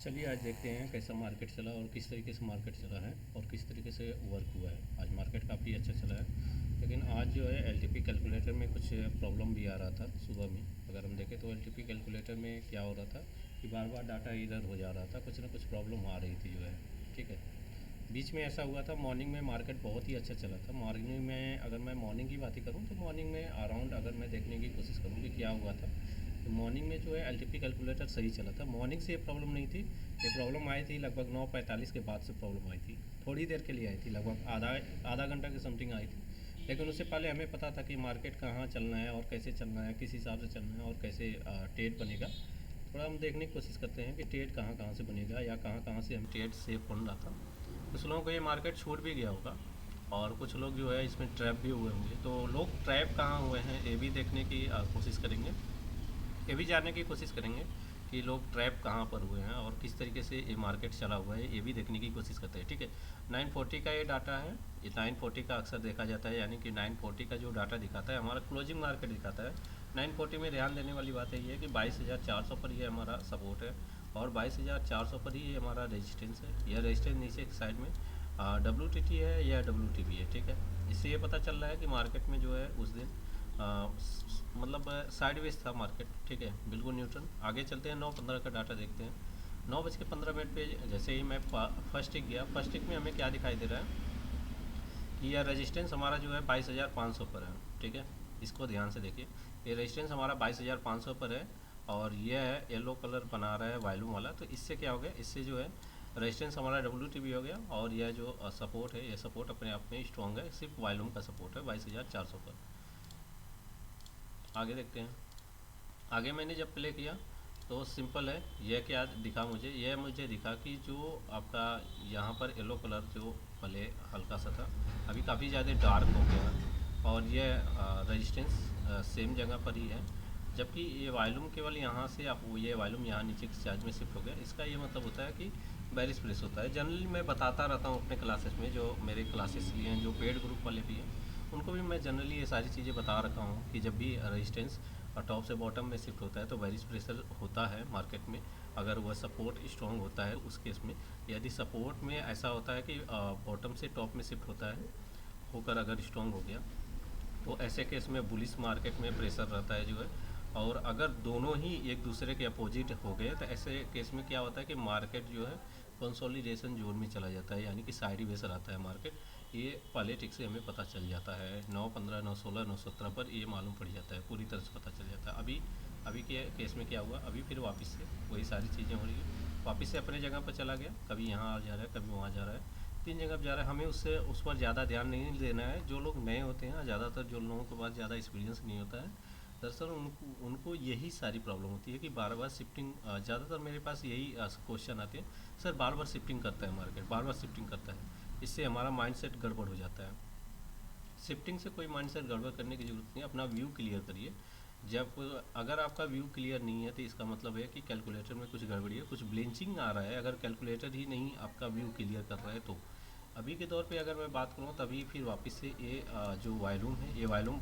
चलिए आज देखते हैं कैसा मार्केट चला और किस तरीके से मार्केट चला है और किस तरीके से वर्क हुआ है। आज मार्केट काफ़ी अच्छा चला है, लेकिन आज जो है एलटीपी कैलकुलेटर में कुछ प्रॉब्लम भी आ रहा था सुबह में। अगर हम देखें तो एलटीपी कैलकुलेटर में क्या हो रहा था कि बार बार डाटा इधर हो जा रहा था, कुछ ना कुछ प्रॉब्लम आ रही थी जो है। ठीक है, बीच में ऐसा हुआ था मॉर्निंग में मार्केट बहुत ही अच्छा चला था। मॉर्निंग में अगर मैं मॉर्निंग की बात ही करूँ तो मॉर्निंग में अराउंड अगर मैं देखने की कोशिश करूँ कि क्या हुआ था, तो मॉर्निंग में जो है एलटीपी कैलकुलेटर सही चला था। मॉर्निंग से ये प्रॉब्लम नहीं थी, ये प्रॉब्लम आई थी लगभग 9:45 के बाद से प्रॉब्लम आई थी। थोड़ी देर के लिए आई थी, लगभग आधा घंटा के समथिंग आई थी। लेकिन उससे पहले हमें पता था कि मार्केट कहाँ चलना है और कैसे चलना है, किस हिसाब से चलना है और कैसे ट्रेड बनेगा। थोड़ा हम देखने की कोशिश करते हैं कि ट्रेड कहाँ कहाँ से बनेगा या कहाँ कहाँ से हम ट्रेड सेफ बन रहा था। कुछ लोगों को ये मार्केट छूट भी गया होगा और कुछ लोग जो है इसमें ट्रैप भी हुए होंगे। तो लोग ट्रैप कहाँ हुए हैं ये भी देखने की कोशिश करेंगे, ये भी जानने की कोशिश करेंगे कि लोग ट्रैप कहाँ पर हुए हैं और किस तरीके से ये मार्केट चला हुआ है, ये भी देखने की कोशिश करते हैं। ठीक है, 940 का ये डाटा है, ये 940 का अक्सर देखा जाता है, यानी कि 940 का जो डाटा दिखाता है हमारा क्लोजिंग मार्केट दिखाता है। 940 में ध्यान देने वाली बात ये है कि 22,400 पर ये हमारा सपोर्ट है और 22,400 पर ही ये हमारा रेजिस्टेंस है। यह रेजिस्टेंस नीचे एक साइड में WTT है या WTB है। ठीक है, इससे ये पता चल रहा है कि मार्केट में जो है उस दिन मतलब साइडवेज था मार्केट। ठीक है, बिल्कुल न्यूट्रल। आगे चलते हैं, 9:15 का डाटा देखते हैं। 9:15 पे जैसे ही मैं फर्स्ट टिक गया, फर्स्ट टिक में हमें क्या दिखाई दे रहा है कि यह रेजिस्टेंस हमारा जो है 22,500 पर है। ठीक है, इसको ध्यान से देखिए, ये रेजिस्टेंस हमारा 22,500 पर है और यह है येलो कलर बना रहा है वॉल्यूम वाला। तो इससे क्या हो गया, इससे जो है रेजिस्टेंस हमारा WTB हो गया और यह जो सपोर्ट है, यह सपोर्ट अपने आप में स्ट्रॉन्ग है, सिर्फ वॉल्यूम का सपोर्ट है 22,400 पर। आगे देखते हैं। आगे मैंने जब प्ले किया तो सिंपल है, यह क्या दिखा मुझे, यह मुझे दिखा कि जो आपका यहाँ पर येलो कलर जो पहले हल्का सा था अभी काफ़ी ज़्यादा डार्क हो गया और यह रेजिस्टेंस सेम जगह पर ही है, जबकि ये वॉल्यूम केवल यहाँ से आप ये वॉल्यूम यहाँ नीचे के चार्ज में शिफ्ट हो गया। इसका ये मतलब होता है कि बेरिश प्रेस होता है। जनरली मैं बताता रहता हूँ अपने क्लासेस में, जो मेरे क्लासेस लिए हैं, जो पेड ग्रुप वाले भी हैं उनको भी मैं जनरली ये सारी चीज़ें बता रखा हूँ कि जब भी रेजिस्टेंस टॉप से बॉटम में शिफ्ट होता है तो बेरिश प्रेशर होता है मार्केट में। अगर वह सपोर्ट स्ट्रॉन्ग होता है उस केस में, यदि सपोर्ट में ऐसा होता है कि बॉटम से टॉप में शिफ्ट होता है होकर अगर स्ट्रॉन्ग हो गया, तो ऐसे केस में बुलिश मार्केट में प्रेशर रहता है जो है। और अगर दोनों ही एक दूसरे के अपोजिट हो गए तो ऐसे केस में क्या होता है कि मार्केट जो है कंसोलिडेशन जोन में चला जाता है, यानी कि साइडवेज रहता है मार्केट। ये पॉलिटिक्स से हमें पता चल जाता है। 9:15, 9:16, 9:17 पर ये मालूम पड़ जाता है, पूरी तरह से पता चल जाता है। अभी के केस में क्या हुआ, अभी फिर वापस से वही सारी चीज़ें हो रही है, वापस से अपने जगह पर चला गया, कभी यहाँ आ जा रहा है कभी वहाँ जा रहा है, 3 जगह जा रहा है। हमें उससे उस पर ज़्यादा ध्यान नहीं देना है। जो लोग नए होते हैं, ज़्यादातर जो लोगों के पास ज़्यादा एक्सपीरियंस नहीं होता है, दरअसल उनको यही सारी प्रॉब्लम होती है कि बार बार शिफ्टिंग, ज़्यादातर मेरे पास यही क्वेश्चन आते हैं, सर बार बार शिफ्टिंग करता है मार्केट, बार बार शिफ्टिंग करता है, इससे हमारा माइंडसेट गड़बड़ हो जाता है। शिफ्टिंग से कोई माइंडसेट गड़बड़ करने की ज़रूरत नहीं है, अपना व्यू क्लियर करिए। जब अगर आपका व्यू क्लियर नहीं है तो इसका मतलब है कि कैलकुलेटर में कुछ गड़बड़ी है, कुछ ब्लिंचिंग आ रहा है। अगर कैलकुलेटर ही नहीं आपका व्यू क्लियर कर रहा है तो अभी के दौर पे अगर मैं बात करूँ तभी फिर वापस से ये जो वॉल्यूम है, ये वॉल्यूम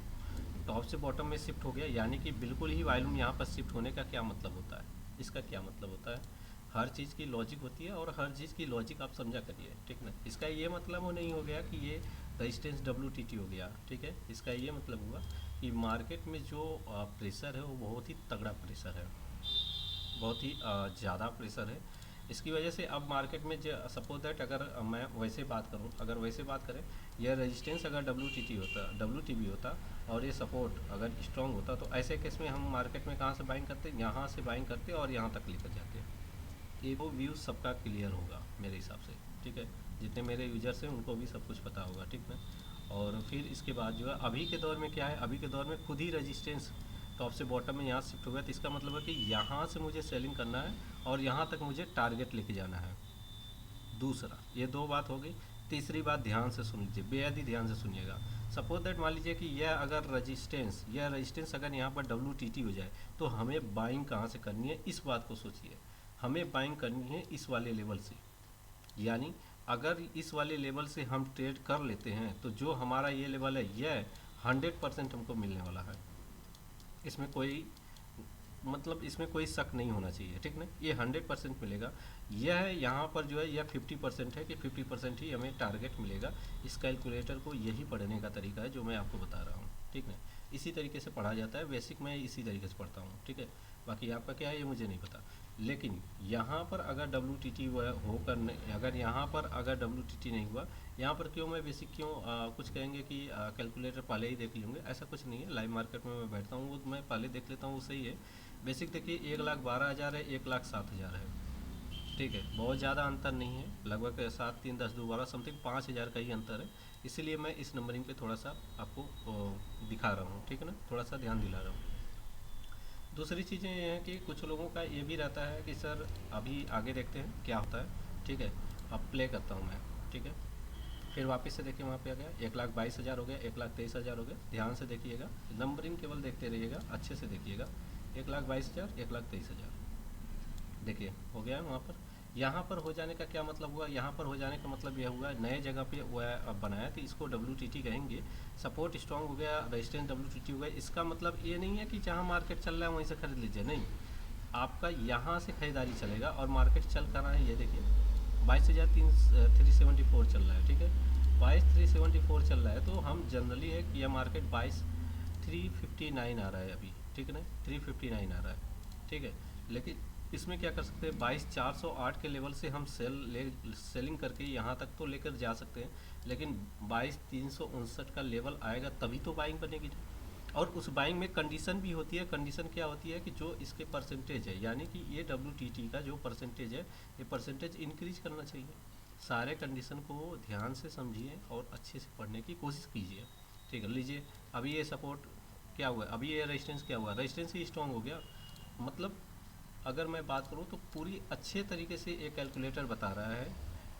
टॉप से बॉटम में शिफ्ट हो गया, यानी कि बिल्कुल ही वॉल्यूम यहाँ पर शिफ्ट होने का क्या मतलब होता है, इसका क्या मतलब होता है। हर चीज़ की लॉजिक होती है और हर चीज़ की लॉजिक आप समझा करिए, ठीक ना। इसका ये मतलब वो नहीं हो गया कि ये रेजिस्टेंस WTT हो गया। ठीक है, इसका ये मतलब हुआ कि मार्केट में जो प्रेशर है वो बहुत ही तगड़ा प्रेशर है, बहुत ही ज़्यादा प्रेशर है। इसकी वजह से अब मार्केट में सपोज दैट अगर मैं वैसे बात करूं, अगर वैसे बात करें, यह रेजिस्टेंस अगर WTB होता और ये सपोर्ट अगर स्ट्रांग होता, तो ऐसे केस में हम मार्केट में कहाँ से बाइंग करते, यहाँ से बाइंग करते और यहाँ तक लेकर जाते। ये वो व्यू सबका क्लियर होगा मेरे हिसाब से। ठीक है, जितने मेरे यूजर्स हैं उनको भी सब कुछ पता होगा, ठीक ना। और फिर इसके बाद जो है अभी के दौर में क्या है, अभी के दौर में खुद ही रेजिस्टेंस टॉप से बॉटम में यहाँ शिफ्ट हो गया, तो इसका मतलब है कि यहाँ से मुझे सेलिंग करना है और यहाँ तक मुझे टारगेट लेके जाना है। दूसरा, ये दो बात हो गई। तीसरी बात ध्यान से सुन लीजिए, बेहद ही ध्यान से सुनिएगा। सपोज दैट मान लीजिए कि यह रेजिस्टेंस अगर यहाँ पर WTT हो जाए तो हमें बाइंग कहाँ से करनी है, इस बात को सोचिए। हमें बाइंग करनी है इस वाले लेवल से, यानी अगर इस वाले लेवल से हम ट्रेड कर लेते हैं तो जो हमारा ये लेवल है यह 100% हमको मिलने वाला है, इसमें कोई मतलब इसमें कोई शक नहीं होना चाहिए, ठीक ना। ये 100% मिलेगा। यह है यहाँ पर जो है यह 50% है कि 50% ही हमें टारगेट मिलेगा। इस कैलकुलेटर को यही पढ़ने का तरीका है जो मैं आपको बता रहा हूँ, ठीक है। इसी तरीके से पढ़ा जाता है, बेसिक मैं इसी तरीके से पढ़ता हूँ, ठीक है। बाकी आपका क्या है ये मुझे नहीं पता। लेकिन यहाँ पर अगर WTT होकर अगर यहाँ पर अगर WTT नहीं हुआ, यहाँ पर क्यों मैं बेसिक क्यों कुछ कहेंगे कि कैलकुलेटर पहले ही देख लेंगे, ऐसा कुछ नहीं है। लाइव मार्केट में मैं बैठता हूँ वो मैं पहले देख लेता हूँ, वो सही है। बेसिक देखिए 1,12,000 है, 1,07,000 है, ठीक है। बहुत ज़्यादा अंतर नहीं है, लगभग 7 3 10 2 12 समथिंग 5,000 का ही अंतर है। इसीलिए मैं इस नंबरिंग पे थोड़ा सा आपको दिखा रहा हूँ, ठीक है ना, थोड़ा सा ध्यान दिला रहा हूँ। दूसरी चीज़ें ये हैं कि कुछ लोगों का ये भी रहता है कि सर अभी आगे देखते हैं क्या होता है, ठीक है। अब प्ले करता हूँ मैं, ठीक है। फिर वापस से देखिए वहाँ पे आ गया 1,22,000 हो गया, 1,23,000 हो गया। ध्यान से देखिएगा, नंबरिंग केवल देखते रहिएगा, अच्छे से देखिएगा। 1,22,000, 1,23,000, देखिए हो गया है वहाँ पर। यहाँ पर हो जाने का क्या मतलब हुआ, यहाँ पर हो जाने का मतलब यह हुआ नए जगह पे वह बनाया तो इसको WTT कहेंगे। सपोर्ट स्ट्रॉन्ग हो गया, रेजिस्टेंस WTT हो गया। इसका मतलब ये नहीं है कि जहाँ मार्केट चल रहा है वहीं से खरीद लीजिए, नहीं। आपका यहाँ से खरीदारी चलेगा और मार्केट चल कर रहा है, ये देखिए 22,374 चल रहा है, ठीक है। 22,374 चल रहा है तो हम जनरली है कि यह मार्केट 22,359 आ रहा है अभी, ठीक है ना, 359 आ रहा है, ठीक है। लेकिन इसमें क्या कर सकते हैं, 22,408 के लेवल से हम सेलिंग करके यहाँ तक तो लेकर जा सकते हैं। लेकिन 22,359 का लेवल आएगा तभी तो बाइंग बनेगी। और उस बाइंग में कंडीशन भी होती है। कंडीशन क्या होती है कि जो इसके परसेंटेज है, यानी कि ये WTT का जो परसेंटेज है, ये परसेंटेज इंक्रीज करना चाहिए। सारे कंडीशन को ध्यान से समझिए और अच्छे से पढ़ने की कोशिश कीजिए, ठीक है। लीजिए अभी ये सपोर्ट क्या हुआ, अभी ये रेजिस्टेंस क्या हुआ, रेजिस्टेंस ही स्ट्रॉन्ग हो गया। मतलब अगर मैं बात करूँ तो पूरी अच्छे तरीके से एक कैलकुलेटर बता रहा है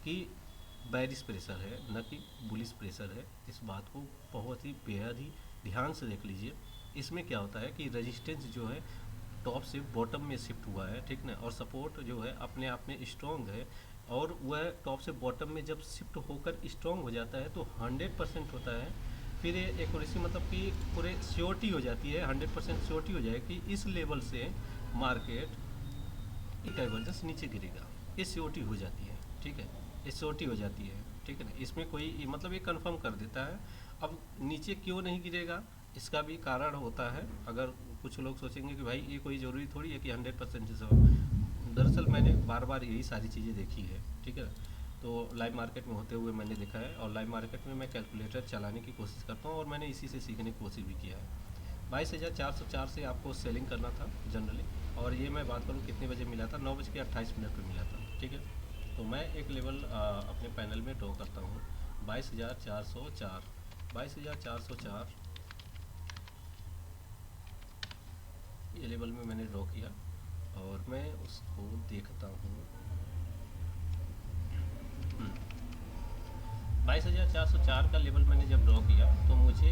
कि बैरिश प्रेशर है न कि बुलिश प्रेशर है। इस बात को बहुत ही बेहद ही ध्यान से देख लीजिए। इसमें क्या होता है कि रेजिस्टेंस जो है टॉप से बॉटम में शिफ्ट हुआ है, ठीक ना। और सपोर्ट जो है अपने आप में स्ट्रॉन्ग है। और वह टॉप से बॉटम में जब शिफ्ट होकर स्ट्रॉन्ग हो जाता है तो 100% होता है। फिर ये एक्यूरेसी मतलब कि पूरे श्योरिटी हो जाती है, 100% श्योरिटी हो जाएगी कि इस लेवल से मार्केट डाइवर्जेंस नीचे गिरेगा। ये सीओटी हो जाती है, ठीक है। ये सीओटी हो जाती है, ठीक है ना। इसमें कोई मतलब ये कंफर्म कर देता है। अब नीचे क्यों नहीं गिरेगा, इसका भी कारण होता है। अगर कुछ लोग सोचेंगे कि भाई ये कोई ज़रूरी थोड़ी है कि 100% जैसा हो। दरअसल मैंने बार बार यही सारी चीज़ें देखी है, ठीक है। तो लाइव मार्केट में होते हुए मैंने देखा है और लाइव मार्केट में मैं कैलकुलेटर चलाने की कोशिश करता हूँ और मैंने इसी से सीखने की कोशिश भी किया है। 22,404 से आपको सेलिंग करना था जनरली। और ये मैं बात करूँ कितने बजे मिला था, 9:28 पर मिला था, ठीक है। तो मैं एक लेवल अपने पैनल में ड्रॉ करता हूँ 22,404। 22,404 ये लेवल में मैंने ड्रॉ किया और मैं उसको देखता हूँ। 22,404 का लेवल मैंने जब ड्रॉ किया तो मुझे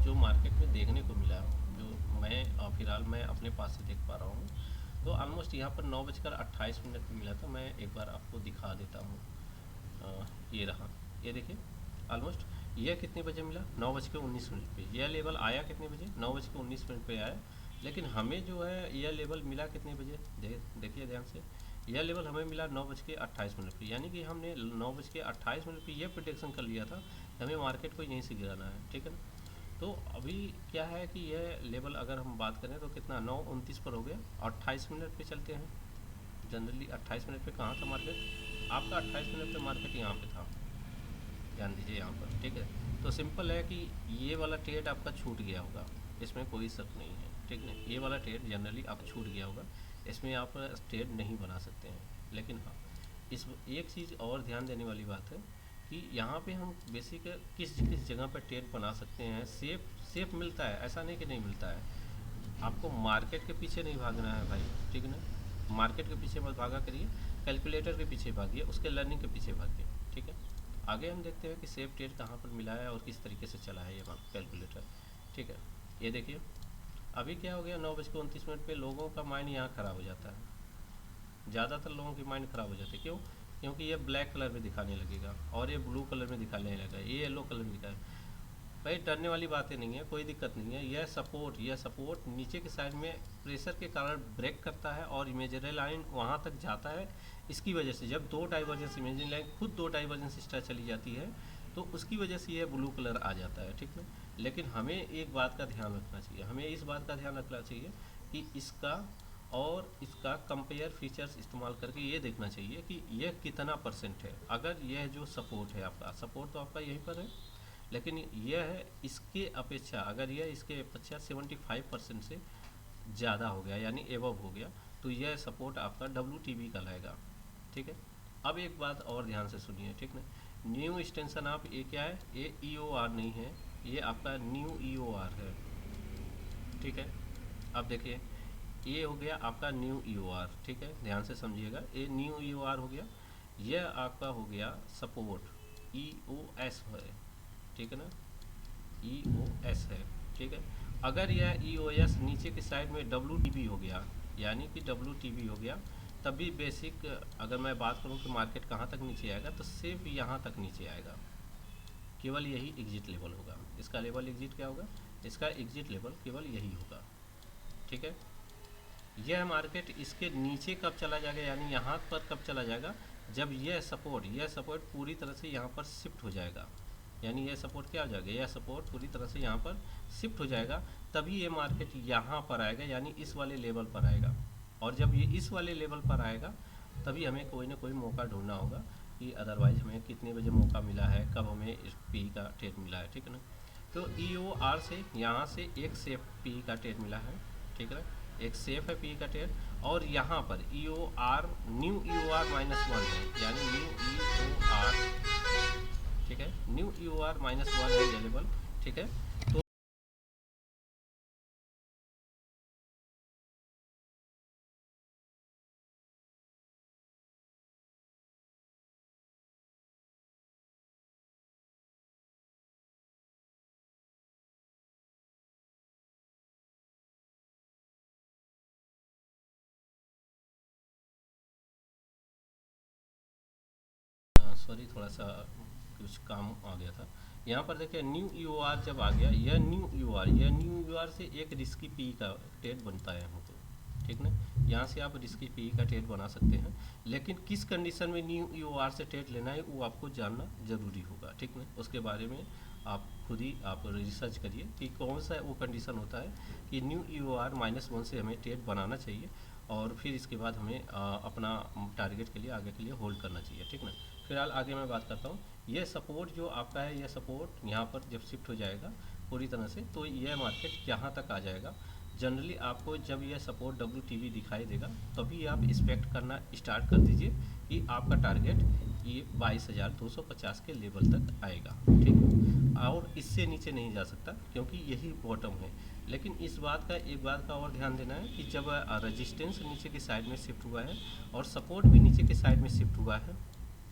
जो मार्केट में देखने को मिला, जो मैं फ़िलहाल मैं अपने पास से देख पा रहा हूँ, तो ऑलमोस्ट यहाँ पर 9:28 पर मिला था। मैं एक बार आपको दिखा देता हूँ। ये रहा, ये देखिए ऑलमोस्ट यह कितने बजे मिला, 9:19 पे। यह लेवल आया कितने बजे, 9:19 पे आया। लेकिन हमें जो है यह लेवल मिला कितने बजे, देखिए ध्यान से। यह लेवल हमें मिला 9:28 पे, यानी कि हमने 9:28 पे यह प्रोडिक्शन कर लिया था कि हमें मार्केट को यहीं से गिराना है, ठीक है ना। तो अभी क्या है कि यह लेवल अगर हम बात करें तो कितना 9:29 पर हो गया। 28 पे चलते हैं। जनरली 28 पे कहाँ था मार्केट, आपका 28 पे मार्केट यहाँ पे था, ध्यान दीजिए यहाँ पर, ठीक है। तो सिंपल है कि ये वाला ट्रेड आपका छूट गया होगा, इसमें कोई शक नहीं है, ठीक है। ये वाला ट्रेड जनरली आप छूट गया होगा, इसमें आप ट्रेड नहीं बना सकते हैं। लेकिन हाँ, इस एक चीज़ और ध्यान देने वाली बात है कि यहाँ पे हम बेसिक किस किस जगह पर ट्रेड बना सकते हैं। सेफ मिलता है, ऐसा नहीं कि नहीं मिलता है। आपको मार्केट के पीछे नहीं भागना है भाई, ठीक है ना। मार्केट के पीछे मत भागा करिए, कैलकुलेटर के पीछे भागिए, उसके लर्निंग के पीछे भागिए, ठीक है। आगे हम देखते हैं कि सेफ ट्रेड कहाँ पर मिला है और किस तरीके से चला है ये कैलकुलेटर, ठीक है। ये देखिए अभी क्या हो गया, 9:29 पे लोगों का माइंड यहाँ ख़राब हो जाता है। ज़्यादातर लोगों की माइंड ख़राब हो जाती है, क्यों? क्योंकि ये ब्लैक कलर में दिखाने लगेगा और ये ब्लू कलर में दिखाने लगेगा, ये येलो कलर में दिखाए। भाई डरने वाली बातें नहीं है, कोई दिक्कत नहीं है। यह सपोर्ट नीचे के साइड में प्रेशर के कारण ब्रेक करता है और इमेजिनरी लाइन वहाँ तक जाता है। इसकी वजह से जब दो डाइवर्जेंस इमेजिनरी लाइन खुद दो डाइवर्जेंस एक्स्ट्रा चली जाती है तो उसकी वजह से यह ब्लू कलर आ जाता है, ठीक है। लेकिन हमें एक बात का ध्यान रखना चाहिए, हमें इस बात का ध्यान रखना चाहिए कि इसका और इसका कंपेयर फीचर्स इस्तेमाल करके ये देखना चाहिए कि यह कितना परसेंट है। अगर यह जो सपोर्ट है, आपका सपोर्ट तो आपका यहीं पर है, लेकिन यह है इसके अपेक्षा, अगर यह इसके अपेक्षा 75% से ज़्यादा हो गया यानी एबव हो गया तो यह सपोर्ट आपका WTB कहलाएगा, ठीक है। अब एक बात और ध्यान से सुनिए, ठीक ना। न्यू एक्सटेंशन आप ये क्या है, ये EOR नहीं है, ये आपका न्यू EOR है, ठीक है। अब देखिए ये हो गया आपका न्यू EOR, ठीक है, ध्यान से समझिएगा। ये न्यू EOR हो गया, यह आपका हो गया सपोर्ट EOS है, ठीक है ना, EOS है, ठीक है। अगर यह EOS नीचे की साइड में WTB हो गया, यानी कि WTB हो गया, तब भी बेसिक अगर मैं बात करूं कि मार्केट कहां तक नीचे आएगा तो सिर्फ यहां तक नीचे आएगा, केवल यही एग्जिट लेवल होगा। इसका लेवल एग्जिट क्या होगा, इसका एग्जिट लेवल केवल यही होगा, ठीक है। यह मार्केट इसके नीचे कब चला जाएगा, यानी यहाँ पर कब चला जाएगा, जब यह सपोर्ट पूरी तरह से यहाँ पर शिफ्ट हो जाएगा, यानी यह सपोर्ट क्या हो जाएगा, यह सपोर्ट पूरी तरह से यहाँ पर शिफ्ट हो जाएगा, तभी ये मार्केट यहाँ पर आएगा, यानी इस वाले लेवल पर आएगा। और जब ये इस वाले लेवल पर आएगा तभी हमें कोई ना कोई मौका ढूंढना होगा कि अदरवाइज हमें कितने बजे मौका मिला है, कब हमें इस पी का ट्रेड मिला है, ठीक है ना। तो EOR से यहाँ से एक सेफ पी का ट्रेड मिला है, ठीक है, एक सेफ है पी का ट्रेड। और यहाँ पर EOR न्यू EOR -1 है, यानी न्यू EOR, ठीक है, न्यू EOR -1 है ये लेवल, ठीक है। तो सॉरी, थोड़ा सा कुछ काम आ गया था। यहाँ पर देखिए न्यू EOR जब आ गया, यह न्यू EOR से एक रिस्की पी का ट्रेड बनता है हमको, ठीक ना। यहाँ से आप रिस्की पी का ट्रेड बना सकते हैं, लेकिन किस कंडीशन में न्यू EOR से ट्रेड लेना है वो आपको जानना जरूरी होगा, ठीक ना। उसके बारे में आप खुद ही आप रिसर्च करिए कि कौन सा वो कंडीशन होता है कि न्यू EOR -1 से हमें ट्रेड बनाना चाहिए और फिर इसके बाद हमें अपना टारगेट के लिए आगे के लिए होल्ड करना चाहिए, ठीक ना। फिलहाल आगे मैं बात करता हूँ। यह सपोर्ट जो आपका है, यह सपोर्ट यहाँ पर जब शिफ्ट हो जाएगा पूरी तरह से तो यह मार्केट यहाँ तक आ जाएगा। जनरली आपको जब यह सपोर्ट WTB दिखाई देगा तभी आप एक्सपेक्ट करना स्टार्ट कर दीजिए कि आपका टारगेट ये 22,250 के लेवल तक आएगा, ठीक है, और इससे नीचे नहीं जा सकता क्योंकि यही बॉटम है। लेकिन इस बात का एक बात का और ध्यान देना है कि जब रेजिस्टेंस नीचे की साइड में शिफ्ट हुआ है और सपोर्ट भी नीचे की साइड में शिफ्ट हुआ है,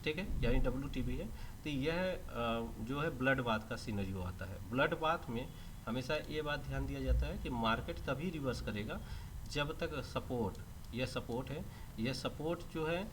ठीक है, यानी WTB है, तो यह जो है ब्लड बाथ का सिनेरियो आता है। ब्लड बाथ में हमेशा ये बात ध्यान दिया जाता है कि मार्केट तभी रिवर्स करेगा जब तक यह सपोर्ट है, यह सपोर्ट जो है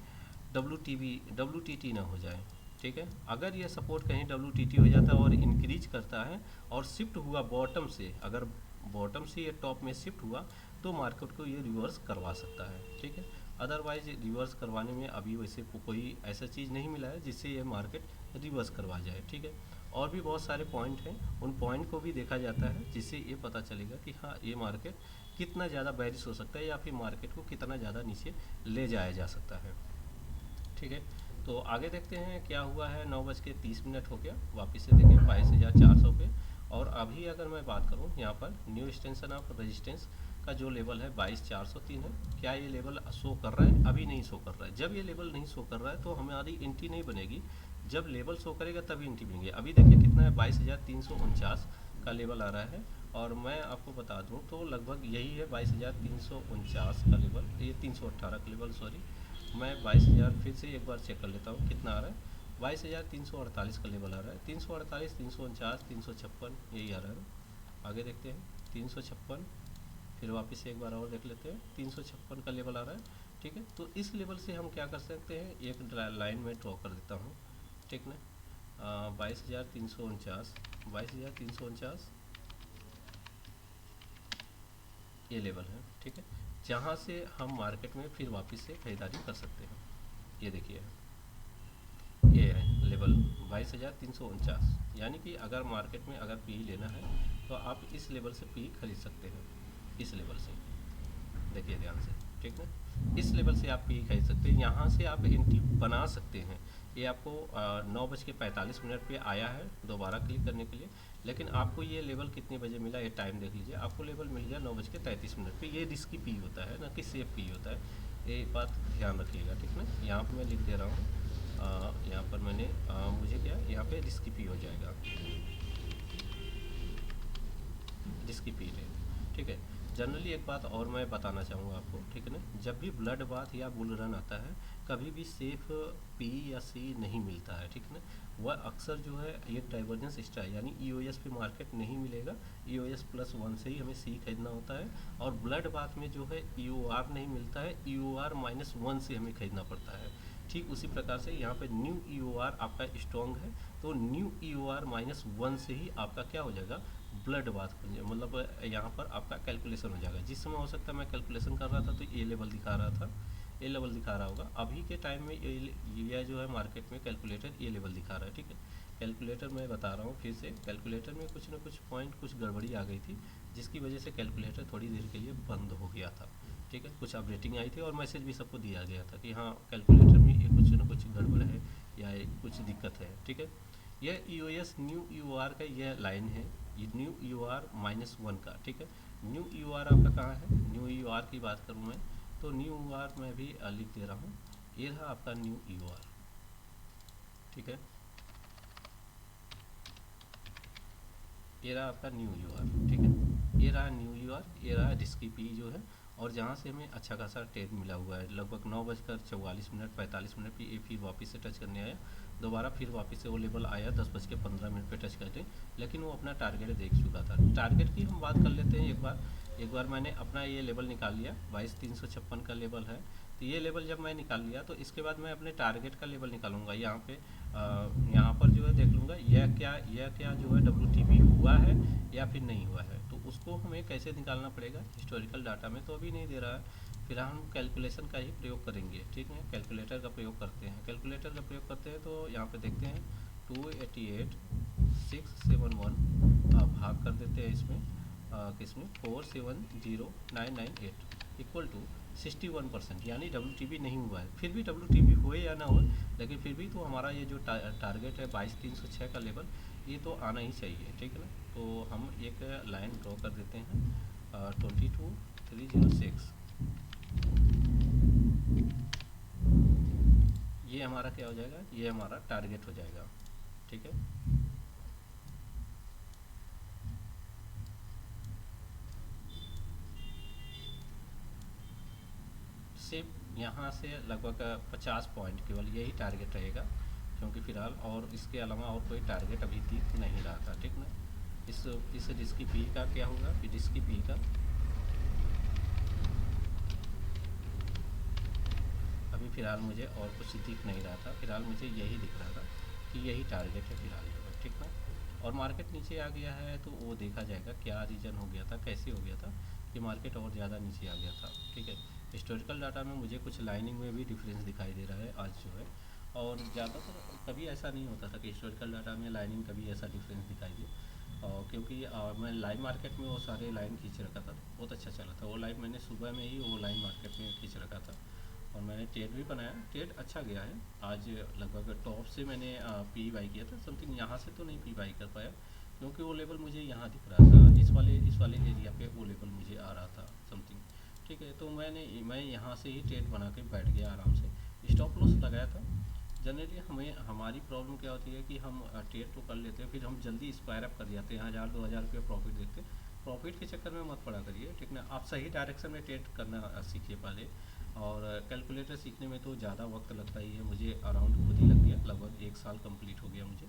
WTT ना हो जाए, ठीक है। अगर यह सपोर्ट कहीं WTT हो जाता है और इंक्रीज करता है और शिफ्ट हुआ बॉटम से, अगर बॉटम से ये टॉप में शिफ्ट हुआ तो मार्केट को ये रिवर्स करवा सकता है, ठीक है। अदरवाइज रिवर्स करवाने में अभी वैसे कोई ऐसा चीज़ नहीं मिला है जिससे ये मार्केट रिवर्स करवा जाए, ठीक है। और भी बहुत सारे पॉइंट हैं, उन पॉइंट को भी देखा जाता है जिससे ये पता चलेगा कि हाँ ये मार्केट कितना ज़्यादा बैरिश हो सकता है या फिर मार्केट को कितना ज़्यादा नीचे ले जाया जा सकता है, ठीक है। तो आगे देखते हैं क्या हुआ है। 9:30 हो गया, वापस से देखें 22,400 पे। और अभी अगर मैं बात करूं यहाँ पर न्यू एक्सटेंशन ऑफ रेजिस्टेंस का जो लेवल है 22,403 है, क्या ये लेवल शो कर रहा है? अभी नहीं शो कर रहा है। जब ये लेवल नहीं शो कर रहा है तो हमारी एंट्री नहीं बनेगी, जब लेवल शो करेगा तभी एंट्री बनेगी। अभी देखिए कितना है, 22,349 का लेवल आ रहा है और मैं आपको बता दूं तो लगभग यही है 22,349 का लेवल, ये 318 का लेवल, सॉरी। मैं 22,000 फिर से एक बार चेक कर लेता हूँ कितना आ रहा है। 22,348 का लेवल आ रहा है, 348, 349, 356 यही आ रहा है। आगे देखते हैं 356, फिर वापस से एक बार और देख लेते हैं, 356 का लेवल आ रहा है, ठीक है। तो इस लेवल से हम क्या कर सकते हैं, एक लाइन में ड्रॉ कर देता हूँ, ठीक ना। 22,349 22,349 ये लेवल है, ठीक है, जहाँ से हम मार्केट में फिर वापस से खरीदारी कर सकते हैं। ये देखिए ये है लेवल 22,349, यानी कि अगर मार्केट में अगर पी लेना है तो आप इस लेवल से पी खरीद सकते हैं, इस लेवल से देखिए ध्यान से, ठीक है, इस लेवल से आप पी खरीद सकते हैं। यहाँ से आप एंट्री बना सकते हैं। ये आपको 9:45 पे आया है दोबारा क्लिक करने के लिए, लेकिन आपको ये लेवल कितने बजे मिला ये टाइम देख लीजिए, आपको लेवल मिल गया 9:33 पे। ये रिस्की पी होता है ना कि सेफ पी होता है, ये बात ध्यान रखिएगा, ठीक है। यहाँ पर मैं लिख दे रहा हूँ, यहाँ पर मैंने मुझे क्या यहाँ पे रिस्की पी हो जाएगा, रिस्की पी है, ठीक है। जनरली एक बात और मैं बताना चाहूँगा आपको, ठीक है ना, जब भी ब्लड बाथ या बुल रन आता है कभी भी सेफ पी या सी नहीं मिलता है, ठीक है ना। वह अक्सर जो है ये डाइवर्जेंस स्ट्राइक यानी EOS पे मार्केट नहीं मिलेगा, EOS+1 से ही हमें सी खरीदना होता है, और ब्लड बाथ में जो है EOR नहीं मिलता है, EOR-1 से हमें खरीदना पड़ता है। ठीक उसी प्रकार से यहाँ पे न्यू EOR आपका स्ट्रॉन्ग है तो न्यू EOR-1 से ही आपका क्या हो जाएगा, ब्लड बाथ, मतलब यहाँ पर आपका कैलकुलेशन हो जाएगा। जिस समय हो सकता है मैं कैलकुलेशन कर रहा था तो ये लेवल दिखा रहा था, ये लेवल दिखा रहा होगा, अभी के टाइम में ये जो है मार्केट में कैलकुलेटर ये लेवल दिखा रहा है, ठीक है। कैलकुलेटर मैं बता रहा हूँ फिर से, कैलकुलेटर में कुछ ना कुछ पॉइंट कुछ गड़बड़ी आ गई थी जिसकी वजह से कैलकुलेटर थोड़ी देर के लिए बंद हो गया था, ठीक है। कुछ अपडेटिंग आई थी और मैसेज भी सबको दिया गया था कि हाँ कैलकुलेटर में ये कुछ ना कुछ गड़बड़ है या कुछ दिक्कत है, ठीक है। यह EOS न्यू EOR का यह लाइन है, ये न्यू EOR-1 का, ठीक है। न्यू EOR आपका कहाँ है, न्यू EOR की बात करूँ मैं तो न्यू EOR मैं भी लिख दे रहा हूँ, ये रहा आपका न्यू EOR, ठीक है, ये रहा आपका न्यू EOR, ठीक है, ये रहा न्यू EOR, ये रहा रिस्की पी जो है, और जहाँ से हमें अच्छा खासा ट्रेड मिला हुआ है लगभग 9:44 पे ये फिर वापस से टच करने आया, दोबारा फिर वापस से वो लेवल आया 10:15 पे टच करके, लेकिन वो अपना टारगेट देख चुका था। टारगेट की हम बात कर लेते हैं एक बार मैंने अपना ये लेवल निकाल लिया, 22,356 का लेवल है, तो ये लेवल जब मैं निकाल लिया तो इसके बाद मैं अपने टारगेट का लेवल निकालूंगा। यहाँ पे यहाँ पर जो है देख लूँगा यह क्या जो है WTP हुआ है या फिर नहीं हुआ है, तो उसको हमें कैसे निकालना पड़ेगा, हिस्टोरिकल डाटा में तो अभी नहीं दे रहा है, फिर हम कैलकुलेशन का ही प्रयोग करेंगे, ठीक है। कैलकुलेटर का प्रयोग करते हैं, कैलकुलेटर का प्रयोग करते हैं तो यहाँ पे देखते हैं 288,671 भाग कर देते हैं इसमें किसमें 470,998 इक्वल टू 61%, यानी WTP नहीं हुआ है। फिर भी WTP हुए या ना हो, लेकिन फिर भी तो हमारा ये जो टारगेट है 22,306 का लेवल ये तो आना ही चाहिए, ठीक है ना। तो हम एक लाइन ड्रॉ कर देते हैं 22,306, ये हमारा क्या हो जाएगा, ये हमारा टारगेट हो जाएगा, ठीक है। सिर्फ यहाँ से लगभग 50 पॉइंट केवल यही टारगेट रहेगा, क्योंकि फिलहाल और इसके अलावा और कोई टारगेट अभी दिख नहीं रहा था, ठीक ना। इस रिस्की पी का क्या होगा, फिर रिस्की पी का अभी फ़िलहाल मुझे और कुछ दिख नहीं रहा था, फिलहाल मुझे यही दिख रहा था कि यही टारगेट है फिलहाल जो है, ठीक ना। और मार्केट नीचे आ गया है तो वो देखा जाएगा क्या रीज़न हो गया था, कैसे हो गया था कि मार्केट और ज़्यादा नीचे आ गया था, ठीक है। हिस्टोरिकल डाटा में मुझे कुछ लाइनिंग में भी डिफरेंस दिखाई दे रहा है आज जो है, और ज़्यादातर कभी ऐसा नहीं होता था कि हिस्टोरिकल डाटा में लाइनिंग कभी ऐसा डिफरेंस दिखाई दे, और क्योंकि मैं लाइव मार्केट में वो सारे लाइन खींच रखा था, बहुत अच्छा चला था वो लाइव, मैंने सुबह में ही वो लाइन मार्केट में खींच रखा था और मैंने ट्रेड भी बनाया, ट्रेड अच्छा गया है आज। लगभग टॉप से मैंने पी बाई किया था समथिंग, यहाँ से तो नहीं पी बाई कर पाया क्योंकि वो लेवल मुझे यहाँ दिख रहा था, इस वाले एरिया पे वो लेवल मुझे आ रहा था समथिंग, ठीक है। तो मैं यहाँ से ही ट्रेड बना के बैठ गया आराम से, स्टॉप लॉस लगाया था। जनरली हमारी प्रॉब्लम क्या होती है कि हम ट्रेड तो कर लेते हैं, फिर हम जल्दी स्क्वायर अप कर जाते हैं, 1000-2000 रुपये प्रॉफिट देखते हैं, प्रॉफिट के चक्कर में मत पड़ा करिए, ठीक ना। आप सही डायरेक्शन में ट्रेड करना सीखिए पहले, और कैलकुलेटर सीखने में तो ज़्यादा वक्त लगता ही है, मुझे अराउंड खुद ही लग गया, लगभग 1 साल कंप्लीट हो गया मुझे,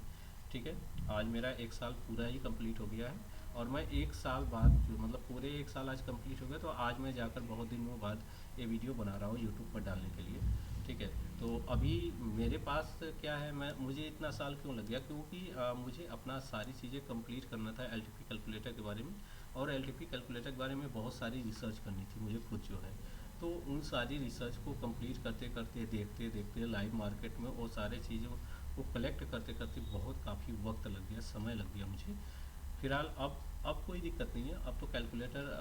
ठीक है। आज मेरा 1 साल पूरा ही कंप्लीट हो गया है, और मैं 1 साल बाद मतलब पूरे 1 साल आज कंप्लीट हो गया, तो आज मैं जाकर बहुत दिनों बाद ये वीडियो बना रहा हूँ यूट्यूब पर डालने के लिए, ठीक है। तो अभी मेरे पास क्या है, मैं मुझे इतना साल क्यों लग गया, क्योंकि मुझे अपना सारी चीज़ें कंप्लीट करना था एलटीपी कैलकुलेटर के बारे में। और एलटीपी कैलकुलेटर के बारे में बहुत सारी रिसर्च करनी थी मुझे खुद जो है। तो उन सारी रिसर्च को कंप्लीट करते करते, देखते देखते लाइव मार्केट में वो सारे चीज़ों को कलेक्ट करते करते बहुत काफ़ी वक्त लग गया, समय लग गया मुझे। फिलहाल अब कोई दिक्कत नहीं है, अब तो कैलकुलेटर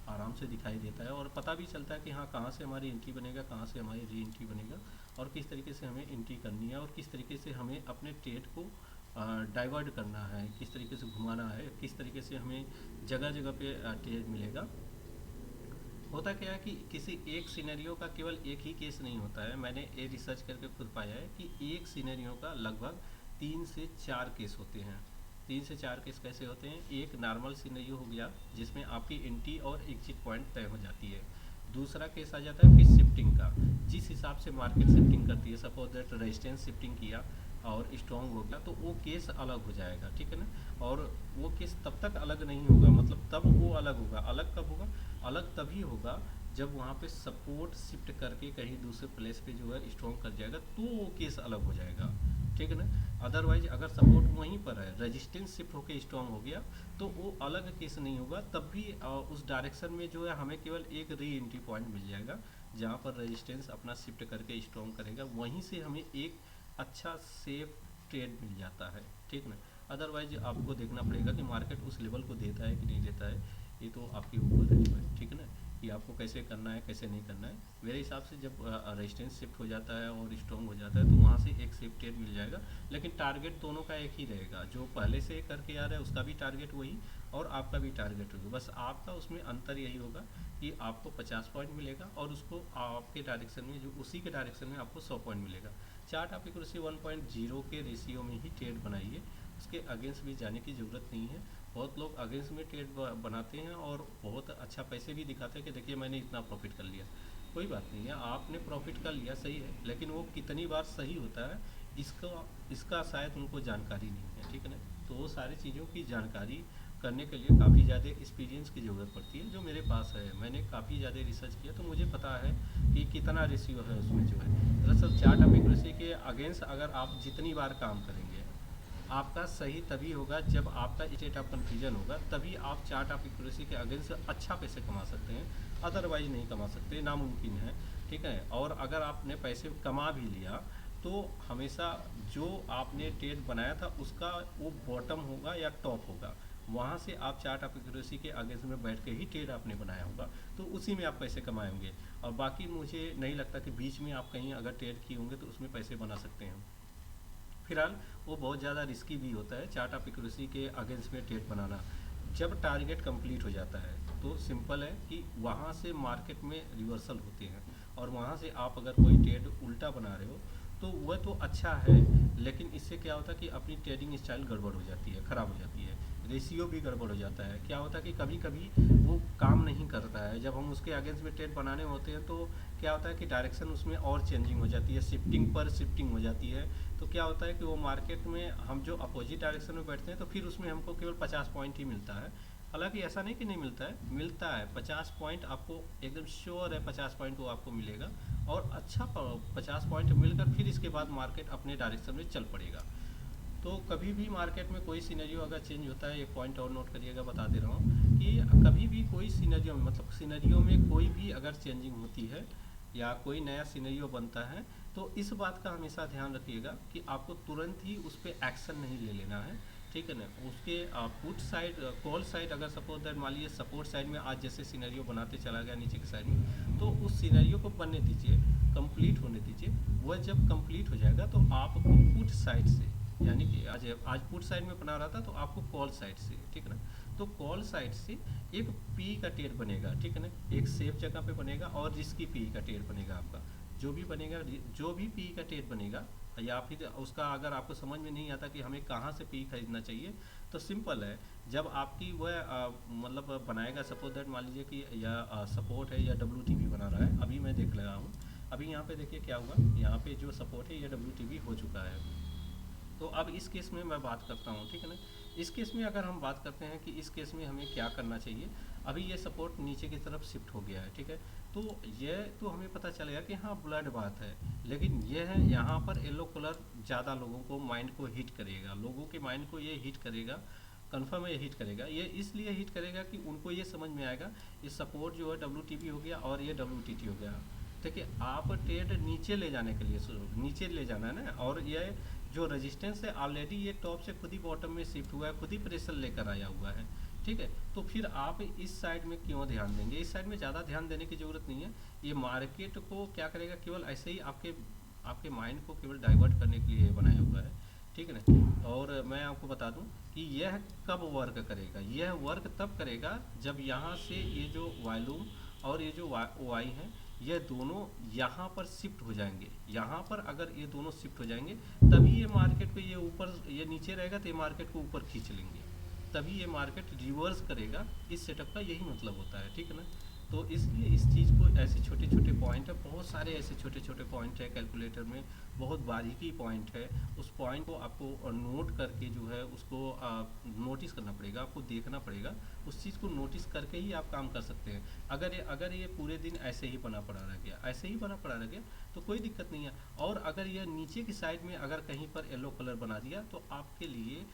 आराम से दिखाई देता है और पता भी चलता है कि हाँ कहाँ से हमारी एंट्री बनेगा, कहाँ से हमारी री एंट्री बनेगा, और किस तरीके से हमें एंट्री करनी है, और किस तरीके से हमें अपने ट्रेड को डाइवर्ट करना है, किस तरीके से घुमाना है, किस तरीके से हमें जगह जगह पे ट्रेड मिलेगा। होता क्या है कि किसी एक सिनेरियो का केवल एक ही केस नहीं होता है। मैंने ये रिसर्च करके खुद पाया है कि एक सिनेरियो का लगभग 3 से 4 केस होते हैं। 3 से 4 केस कैसे होते हैं? एक नॉर्मल सिनेरियो हो गया जिसमें आपकी एंट्री और एग्जिट पॉइंट तय हो जाती है। दूसरा केस आ जाता है फिर शिफ्टिंग का, जिस हिसाब से मार्केट शिफ्टिंग करती है। सपोज दैट रेजिस्टेंस शिफ्टिंग किया और स्ट्रॉन्ग हो गया तो वो केस अलग हो जाएगा, ठीक है ना। और वो केस तब तक अलग नहीं होगा, मतलब तब वो अलग होगा। अलग कब होगा? अलग तभी होगा जब वहाँ पे सपोर्ट शिफ्ट करके कहीं दूसरे प्लेस पे जो है स्ट्रॉन्ग कर जाएगा, तो वो केस अलग हो जाएगा, ठीक है ना। अदरवाइज अगर सपोर्ट वहीं पर है, रेजिस्टेंस शिफ्ट होकर स्ट्रॉन्ग हो गया, तो वो अलग केस नहीं होगा। तब भी उस डायरेक्शन में जो है हमें केवल एक री एंट्री पॉइंट मिल जाएगा, जहाँ पर रेजिस्टेंस अपना शिफ्ट करके स्ट्रॉन्ग करेगा, वहीं से हमें एक अच्छा सेफ ट्रेड मिल जाता है, ठीक ना। अदरवाइज आपको देखना पड़ेगा कि मार्केट उस लेवल को देता है कि नहीं देता है, ये तो आपके ऊपर है जो है, ठीक है ना, कि आपको कैसे करना है कैसे नहीं करना है। मेरे हिसाब से जब रेजिस्टेंस शिफ्ट हो जाता है और स्ट्रॉन्ग हो जाता है तो वहाँ से एक सेफ ट्रेड मिल जाएगा। लेकिन टारगेट दोनों का एक ही रहेगा, जो पहले से करके आ रहा है उसका भी टारगेट वही और आपका भी टारगेट होगा। बस आपका उसमें अंतर यही होगा कि आपको 50 पॉइंट मिलेगा और उसको आपके डायरेक्शन में, जो उसी के डायरेक्शन में आपको 100 पॉइंट मिलेगा। चार्ट आप एक्यूरेसी 1.0 के रेशियो में ही ट्रेड बनाइए, उसके अगेंस्ट भी जाने की ज़रूरत नहीं है। बहुत लोग अगेंस्ट में ट्रेड बनाते हैं और बहुत अच्छा पैसे भी दिखाते हैं कि देखिए मैंने इतना प्रॉफिट कर लिया। कोई बात नहीं है, आपने प्रॉफिट कर लिया सही है, लेकिन वो कितनी बार सही होता है इसका शायद उनको जानकारी नहीं है, ठीक है ना। तो वो सारी चीज़ों की जानकारी करने के लिए काफ़ी ज़्यादा एक्सपीरियंस की ज़रूरत पड़ती है, जो मेरे पास है। मैंने काफ़ी ज़्यादा रिसर्च किया तो मुझे पता है कि कितना रेशियो है उसमें जो है। दरअसल चार्ट ऑफ एक्यूरेसी के अगेंस्ट अगर आप जितनी बार काम करेंगे, आपका सही तभी होगा जब आपका स्टेट ऑफ कन्फ्यूजन होगा, तभी आप चार्ट ऑफ एक्यूरेसी के अगेंस्ट अच्छा पैसे कमा सकते हैं। अदरवाइज नहीं कमा सकते, नामुमकिन है, ठीक है। और अगर आपने पैसे कमा भी लिया तो हमेशा जो आपने ट्रेड बनाया था उसका वो बॉटम होगा या टॉप होगा, वहाँ से आप चार्ट ऑफ एक्यूरेसी के अगेंस्ट में बैठ के ही ट्रेड आपने बनाया होगा, तो उसी में आप पैसे कमाए होंगे। और बाकी मुझे नहीं लगता कि बीच में आप कहीं अगर ट्रेड किए होंगे तो उसमें पैसे बना सकते हैं। फिलहाल वो बहुत ज़्यादा रिस्की भी होता है चार्ट ऑफ एक्यूरेसी के अगेंस्ट में ट्रेड बनाना। जब टारगेट कंप्लीट हो जाता है तो सिंपल है कि वहाँ से मार्केट में रिवर्सल होते हैं, और वहाँ से आप अगर कोई ट्रेड उल्टा बना रहे हो तो वह तो अच्छा है, लेकिन इससे क्या होता है कि अपनी ट्रेडिंग स्टाइल गड़बड़ हो जाती है, ख़राब हो जाती है, रेशियो भी गड़बड़ हो जाता है। क्या होता है कि कभी कभी वो काम नहीं करता है, जब हम उसके अगेंस्ट में ट्रेड बनाने होते हैं तो क्या होता है कि डायरेक्शन उसमें और चेंजिंग हो जाती है, शिफ्टिंग पर शिफ्टिंग हो जाती है। तो क्या होता है कि वो मार्केट में हम जो अपोजिट डायरेक्शन में बैठते हैं तो फिर उसमें हमको केवल 50 पॉइंट ही मिलता है। हालांकि ऐसा नहीं कि नहीं मिलता है, मिलता है 50 पॉइंट, आपको एकदम श्योर है 50 पॉइंट वो आपको मिलेगा, और अच्छा 50 पॉइंट मिलकर फिर इसके बाद मार्केट अपने डायरेक्शन में चल पड़ेगा। तो कभी भी मार्केट में कोई सिनेरियो अगर चेंज होता है, एक पॉइंट और नोट करिएगा, बता दे रहा हूँ कि कभी भी कोई सिनेरियो में, मतलब सिनेरियो में कोई भी अगर चेंजिंग होती है या कोई नया सिनेरियो बनता है, तो इस बात का हमेशा ध्यान रखिएगा कि आपको तुरंत ही उस पर एक्शन नहीं ले लेना है, ठीक है ना। उसके पुट साइड, कॉल साइड, अगर सपोज दैट मान लीजिए सपोर्ट साइड में आज जैसे सिनेरियो बनाते चला गया नीचे की साइड में, तो उस सिनेरियो को बनने दीजिए, कंप्लीट होने दीजिए। वह जब कंप्लीट हो जाएगा तो आपको पुट साइड से, यानी कि आज पुट साइड में बना रहा था तो आपको कॉल साइड से, ठीक है ना, तो कॉल साइड से एक पी का ट्रेड बनेगा, ठीक है ना, एक सेफ जगह पे बनेगा और रिस्की पी का ट्रेड बनेगा आपका। जो भी बनेगा, जो भी पी का ट्रेड बनेगा, या फिर उसका अगर आपको समझ में नहीं आता कि हमें कहाँ से पी खरीदना चाहिए, तो सिंपल है, जब आपकी वह मतलब बनाएगा, सपोज दैट मान लीजिए कि या सपोर्ट है या WTB बना रहा है, अभी मैं देख लगा हूँ, अभी यहाँ पे देखिए क्या हुआ, यहाँ पे जो सपोर्ट है ये WTB हो चुका है। तो अब इस केस में मैं बात करता हूँ, ठीक है ना। इस केस में अगर हम बात करते हैं कि इस केस में हमें क्या करना चाहिए, अभी ये सपोर्ट नीचे की तरफ शिफ्ट हो गया है, ठीक है। तो ये तो हमें पता चलेगा कि हाँ ब्लड बात है, लेकिन ये है यहाँ पर येलो कलर ज़्यादा लोगों को माइंड को हिट करेगा, लोगों के माइंड को ये हिट करेगा, कन्फर्म है ये हिट करेगा। ये इसलिए हिट करेगा कि उनको ये समझ में आएगा ये सपोर्ट जो है WTB हो गया और ये WTT हो गया। देखिए आप ट्रेड नीचे ले जाने के लिए नीचे ले जाना है ना, और ये जो रेजिस्टेंस है ऑलरेडी ये टॉप से खुद ही बॉटम में शिफ्ट हुआ है, खुद ही प्रेशर लेकर आया हुआ है, ठीक है। तो फिर आप इस साइड में क्यों ध्यान देंगे, इस साइड में ज़्यादा ध्यान देने की ज़रूरत नहीं है। ये मार्केट को क्या करेगा, केवल ऐसे ही आपके आपके माइंड को केवल डाइवर्ट करने के लिए बनाया हुआ है, ठीक है ना। और मैं आपको बता दूं कि यह कब वर्क करेगा, यह वर्क तब करेगा जब यहाँ से ये जो वॉल्यूम और ये जो वाई है ये दोनों यहाँ पर शिफ्ट हो जाएंगे। यहाँ पर अगर ये दोनों शिफ्ट हो जाएंगे तभी ये मार्केट को, ये ऊपर ये नीचे रहेगा तो ये मार्केट को ऊपर खींच लेंगे, तभी ये मार्केट रिवर्स करेगा। इस सेटअप का यही मतलब होता है, ठीक है ना। तो इसलिए इस चीज़ को ऐसे छोटे छोटे पॉइंट है, बहुत सारे ऐसे छोटे छोटे पॉइंट है कैलकुलेटर में, बहुत बारीकी पॉइंट है। उस पॉइंट को आपको नोट करके जो है उसको नोटिस करना पड़ेगा, आपको देखना पड़ेगा, उस चीज़ को नोटिस करके ही आप काम कर सकते हैं। अगर ये पूरे दिन ऐसे ही बना पड़ा रह गया, ऐसे ही बना पड़ा रह गया तो कोई दिक्कत नहीं है। और अगर यह नीचे की साइड में अगर कहीं पर येलो कलर बना दिया तो आपके लिए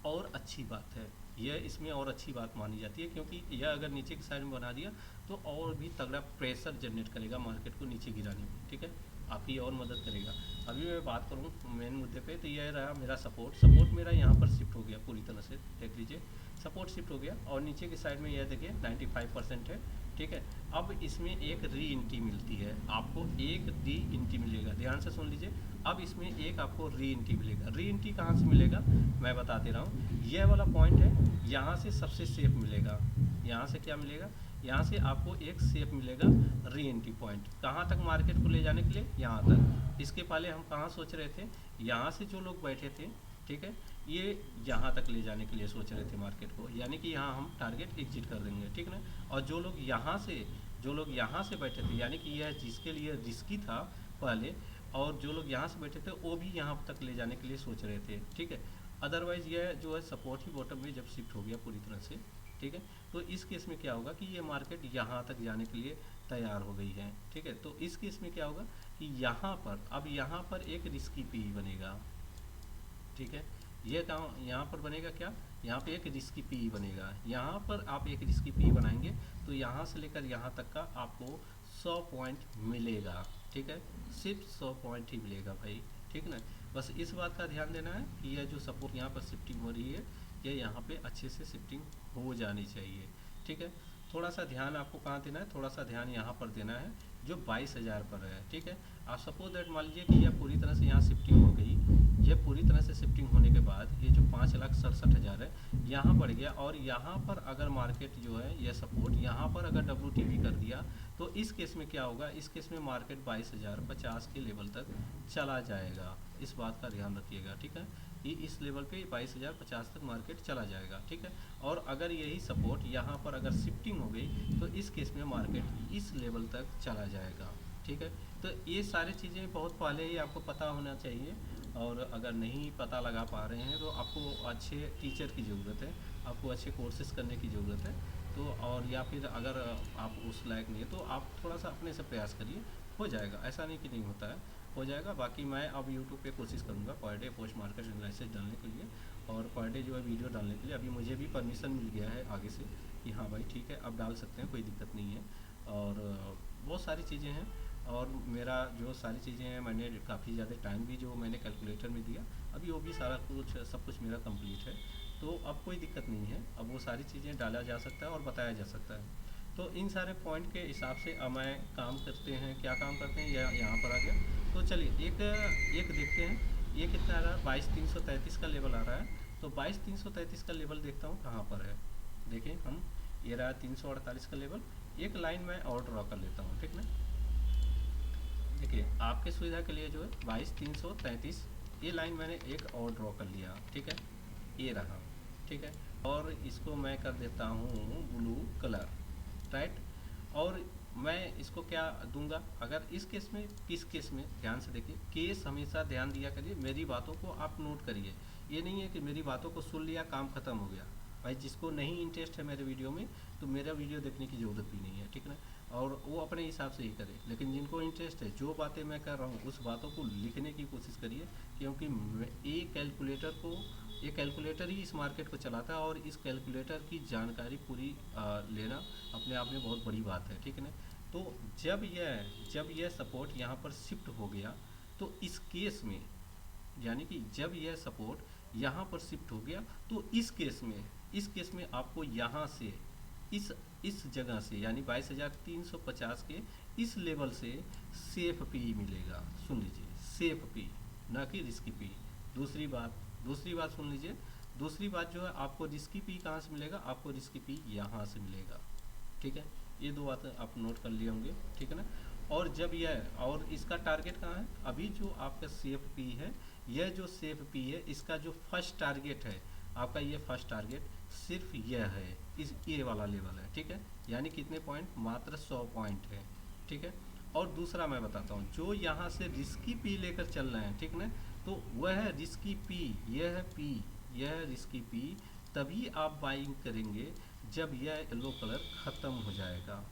और अच्छी बात है, यह इसमें और अच्छी बात मानी जाती है, क्योंकि यह अगर नीचे की साइड में बना दिया तो और भी तगड़ा प्रेशर जनरेट करेगा मार्केट को नीचे गिराने में, ठीक है, आपकी और मदद करेगा। अभी मैं बात करूँ मेन मुद्दे पे, तो यह रहा मेरा सपोर्ट मेरा यहाँ पर शिफ्ट हो गया पूरी तरह से, देख लीजिए सपोर्ट शिफ्ट हो गया और नीचे की साइड में यह देखिए 95% है, ठीक है। अब इसमें एक री एंट्री मिलती है, आपको एक री एंट्री मिलेगा, ध्यान से सुन लीजिए। अब इसमें एक आपको री एंट्री मिलेगा, री एंट्री कहाँ से मिलेगा मैं बता दे रहा हूँ। यह वाला पॉइंट है, यहाँ से सबसे सेफ मिलेगा, यहाँ से क्या मिलेगा, यहाँ से आपको एक सेफ मिलेगा री एंट्री पॉइंट। कहाँ तक मार्केट को ले जाने के लिए, यहाँ तक। इसके पहले हम कहाँ सोच रहे थे, यहाँ से जो लोग बैठे थे, ठीक है, ये यहाँ तक ले जाने के लिए सोच रहे थे मार्केट को, यानी कि यहाँ हम टारगेट एग्जिट कर देंगे, ठीक ना। और जो लोग यहाँ से बैठे थे, यानी कि यह जिसके लिए रिस्की था पहले, और जो लोग यहाँ से बैठे थे वो भी यहाँ तक ले जाने के लिए सोच रहे थे, ठीक है। अदरवाइज यह जो है सपोर्ट ही बॉटम में जब शिफ्ट हो गया पूरी तरह से, ठीक है, तो इस केस में क्या होगा कि ये मार्केट यहाँ तक जाने के लिए तैयार हो गई है, ठीक है। तो इस केस में क्या होगा कि यहाँ पर अब यहाँ पर एक रिस्की पी बनेगा, ठीक है। ये काम यहाँ पर बनेगा क्या, यहाँ पे एक रिस्की पी बनेगा, यहाँ पर आप एक रिस्की पी बनाएंगे तो यहाँ से लेकर यहाँ तक का आपको 100 पॉइंट मिलेगा, ठीक है, सिर्फ 100 पॉइंट ही मिलेगा भाई, ठीक ना। बस इस बात का ध्यान देना है कि यह जो सपोर्ट यहाँ पर शिफ्टिंग हो रही है ये यहाँ पे अच्छे से शिफ्टिंग हो जानी चाहिए, ठीक है। थोड़ा सा ध्यान आपको कहाँ देना है, थोड़ा सा ध्यान यहाँ पर देना है जो 22,000 पर है, ठीक है। आप सपोज दैट मान लीजिए कि यह पूरी तरह से यहाँ शिफ्टिंग हो गई, यह पूरी तरह से शिफ्टिंग होने के बाद ये जो 5,67,000 है यहाँ बढ़ गया, और यहाँ पर अगर मार्केट जो है यह सपोर्ट यहाँ पर अगर WTB कर दिया तो इस केस में क्या होगा, इस केस में मार्केट 22,050 के लेवल तक चला जाएगा। इस बात का ध्यान रखिएगा, ठीक है, कि इस लेवल पे 22,050 तक मार्केट चला जाएगा, ठीक है। और अगर यही सपोर्ट यहाँ पर अगर शिफ्टिंग हो गई तो इस केस में मार्केट इस लेवल तक चला जाएगा, ठीक है। तो ये सारी चीज़ें बहुत पहले ही आपको पता होना चाहिए, और अगर नहीं पता लगा पा रहे हैं तो आपको अच्छे टीचर की ज़रूरत है, आपको अच्छे कोर्सेज करने की ज़रूरत है। तो और या फिर अगर आप उस लायक नहीं है तो आप थोड़ा सा अपने से प्रयास करिए, हो जाएगा, ऐसा नहीं कि नहीं होता है, हो जाएगा। बाकी मैं अब यूट्यूब पे कोशिश करूँगा per day post market analysis डालने के लिए, और पर डे जो है वीडियो डालने के लिए अभी मुझे भी परमिशन मिल गया है आगे से कि हाँ भाई ठीक है अब डाल सकते हैं, कोई दिक्कत नहीं है। और बहुत सारी चीज़ें हैं, और मेरा जो सारी चीज़ें हैं मैंने काफ़ी ज़्यादा टाइम भी जो मैंने कैलकुलेटर में दिया अभी वो भी सारा कुछ सब कुछ मेरा कंप्लीट है, तो अब कोई दिक्कत नहीं है, अब वो सारी चीज़ें डाला जा सकता है और बताया जा सकता है। तो इन सारे पॉइंट के हिसाब से अब मैं काम करते हैं, क्या काम करते हैं यहाँ पर आ गया। तो चलिए एक देखते हैं, ये कितना आ रहा है, 22,333 का लेवल आ रहा है। तो 22,333 का लेवल देखता हूँ कहाँ पर है, देखिए हम, ये रहा 348 का लेवल। एक लाइन मैं और ड्रॉ कर लेता हूँ, ठीक ना। देखिए आपके सुविधा के लिए जो है 22,333 ये लाइन मैंने एक और ड्रॉ कर लिया, ठीक है, ये रहा, ठीक है। और इसको मैं कर देता हूँ ब्लू कलर, राइट। और मैं इसको क्या दूंगा, अगर इस केस में, किस केस में, ध्यान से देखिए, केस हमेशा ध्यान दिया करिए, मेरी बातों को आप नोट करिए। ये नहीं है कि मेरी बातों को सुन लिया काम खत्म हो गया, भाई जिसको नहीं इंटरेस्ट है मेरे वीडियो में, तो मेरा वीडियो देखने की ज़रूरत भी नहीं है, ठीक ना। और वो अपने हिसाब से ही करे। लेकिन जिनको इंटरेस्ट है, जो बातें मैं कर रहा हूँ उस बातों को लिखने की कोशिश करिए, क्योंकि ये कैलकुलेटर ही इस मार्केट को चलाता है, और इस कैलकुलेटर की जानकारी पूरी लेना अपने आप में बहुत बड़ी बात है, ठीक है ना। तो जब यह सपोर्ट यहाँ पर शिफ्ट हो गया, तो इस केस में, यानी कि जब यह सपोर्ट यहाँ पर शिफ्ट हो गया, तो इस केस में आपको यहाँ से इस जगह से, यानी 22,350 के इस लेवल से सेफ पी मिलेगा। सुन लीजिए, सेफ पी, ना कि रिस्की पी। दूसरी बात सुन लीजिए। दूसरी बात जो है, आपको रिस्की पी कहाँ से मिलेगा? आपको रिस्की पी यहाँ से मिलेगा, ठीक है। ये दो बातें आप नोट कर लिए होंगे, ठीक है ना। और इसका टारगेट कहाँ है? अभी जो आपका सेफ पी है, यह जो सेफ पी है, इसका जो फर्स्ट टारगेट है आपका, ये फर्स्ट टारगेट सिर्फ यह है, इस ये वाला लेवल है, ठीक है। यानी कितने पॉइंट? मात्र 100 पॉइंट है, ठीक है। और दूसरा मैं बताता हूँ, जो यहाँ से रिस्की पी लेकर चल रहे हैं, ठीक ना, तो वह है रिस्की पी, यह है रिस्की पी। तभी आप बाइंग करेंगे जब यह येलो कलर ख़त्म हो जाएगा।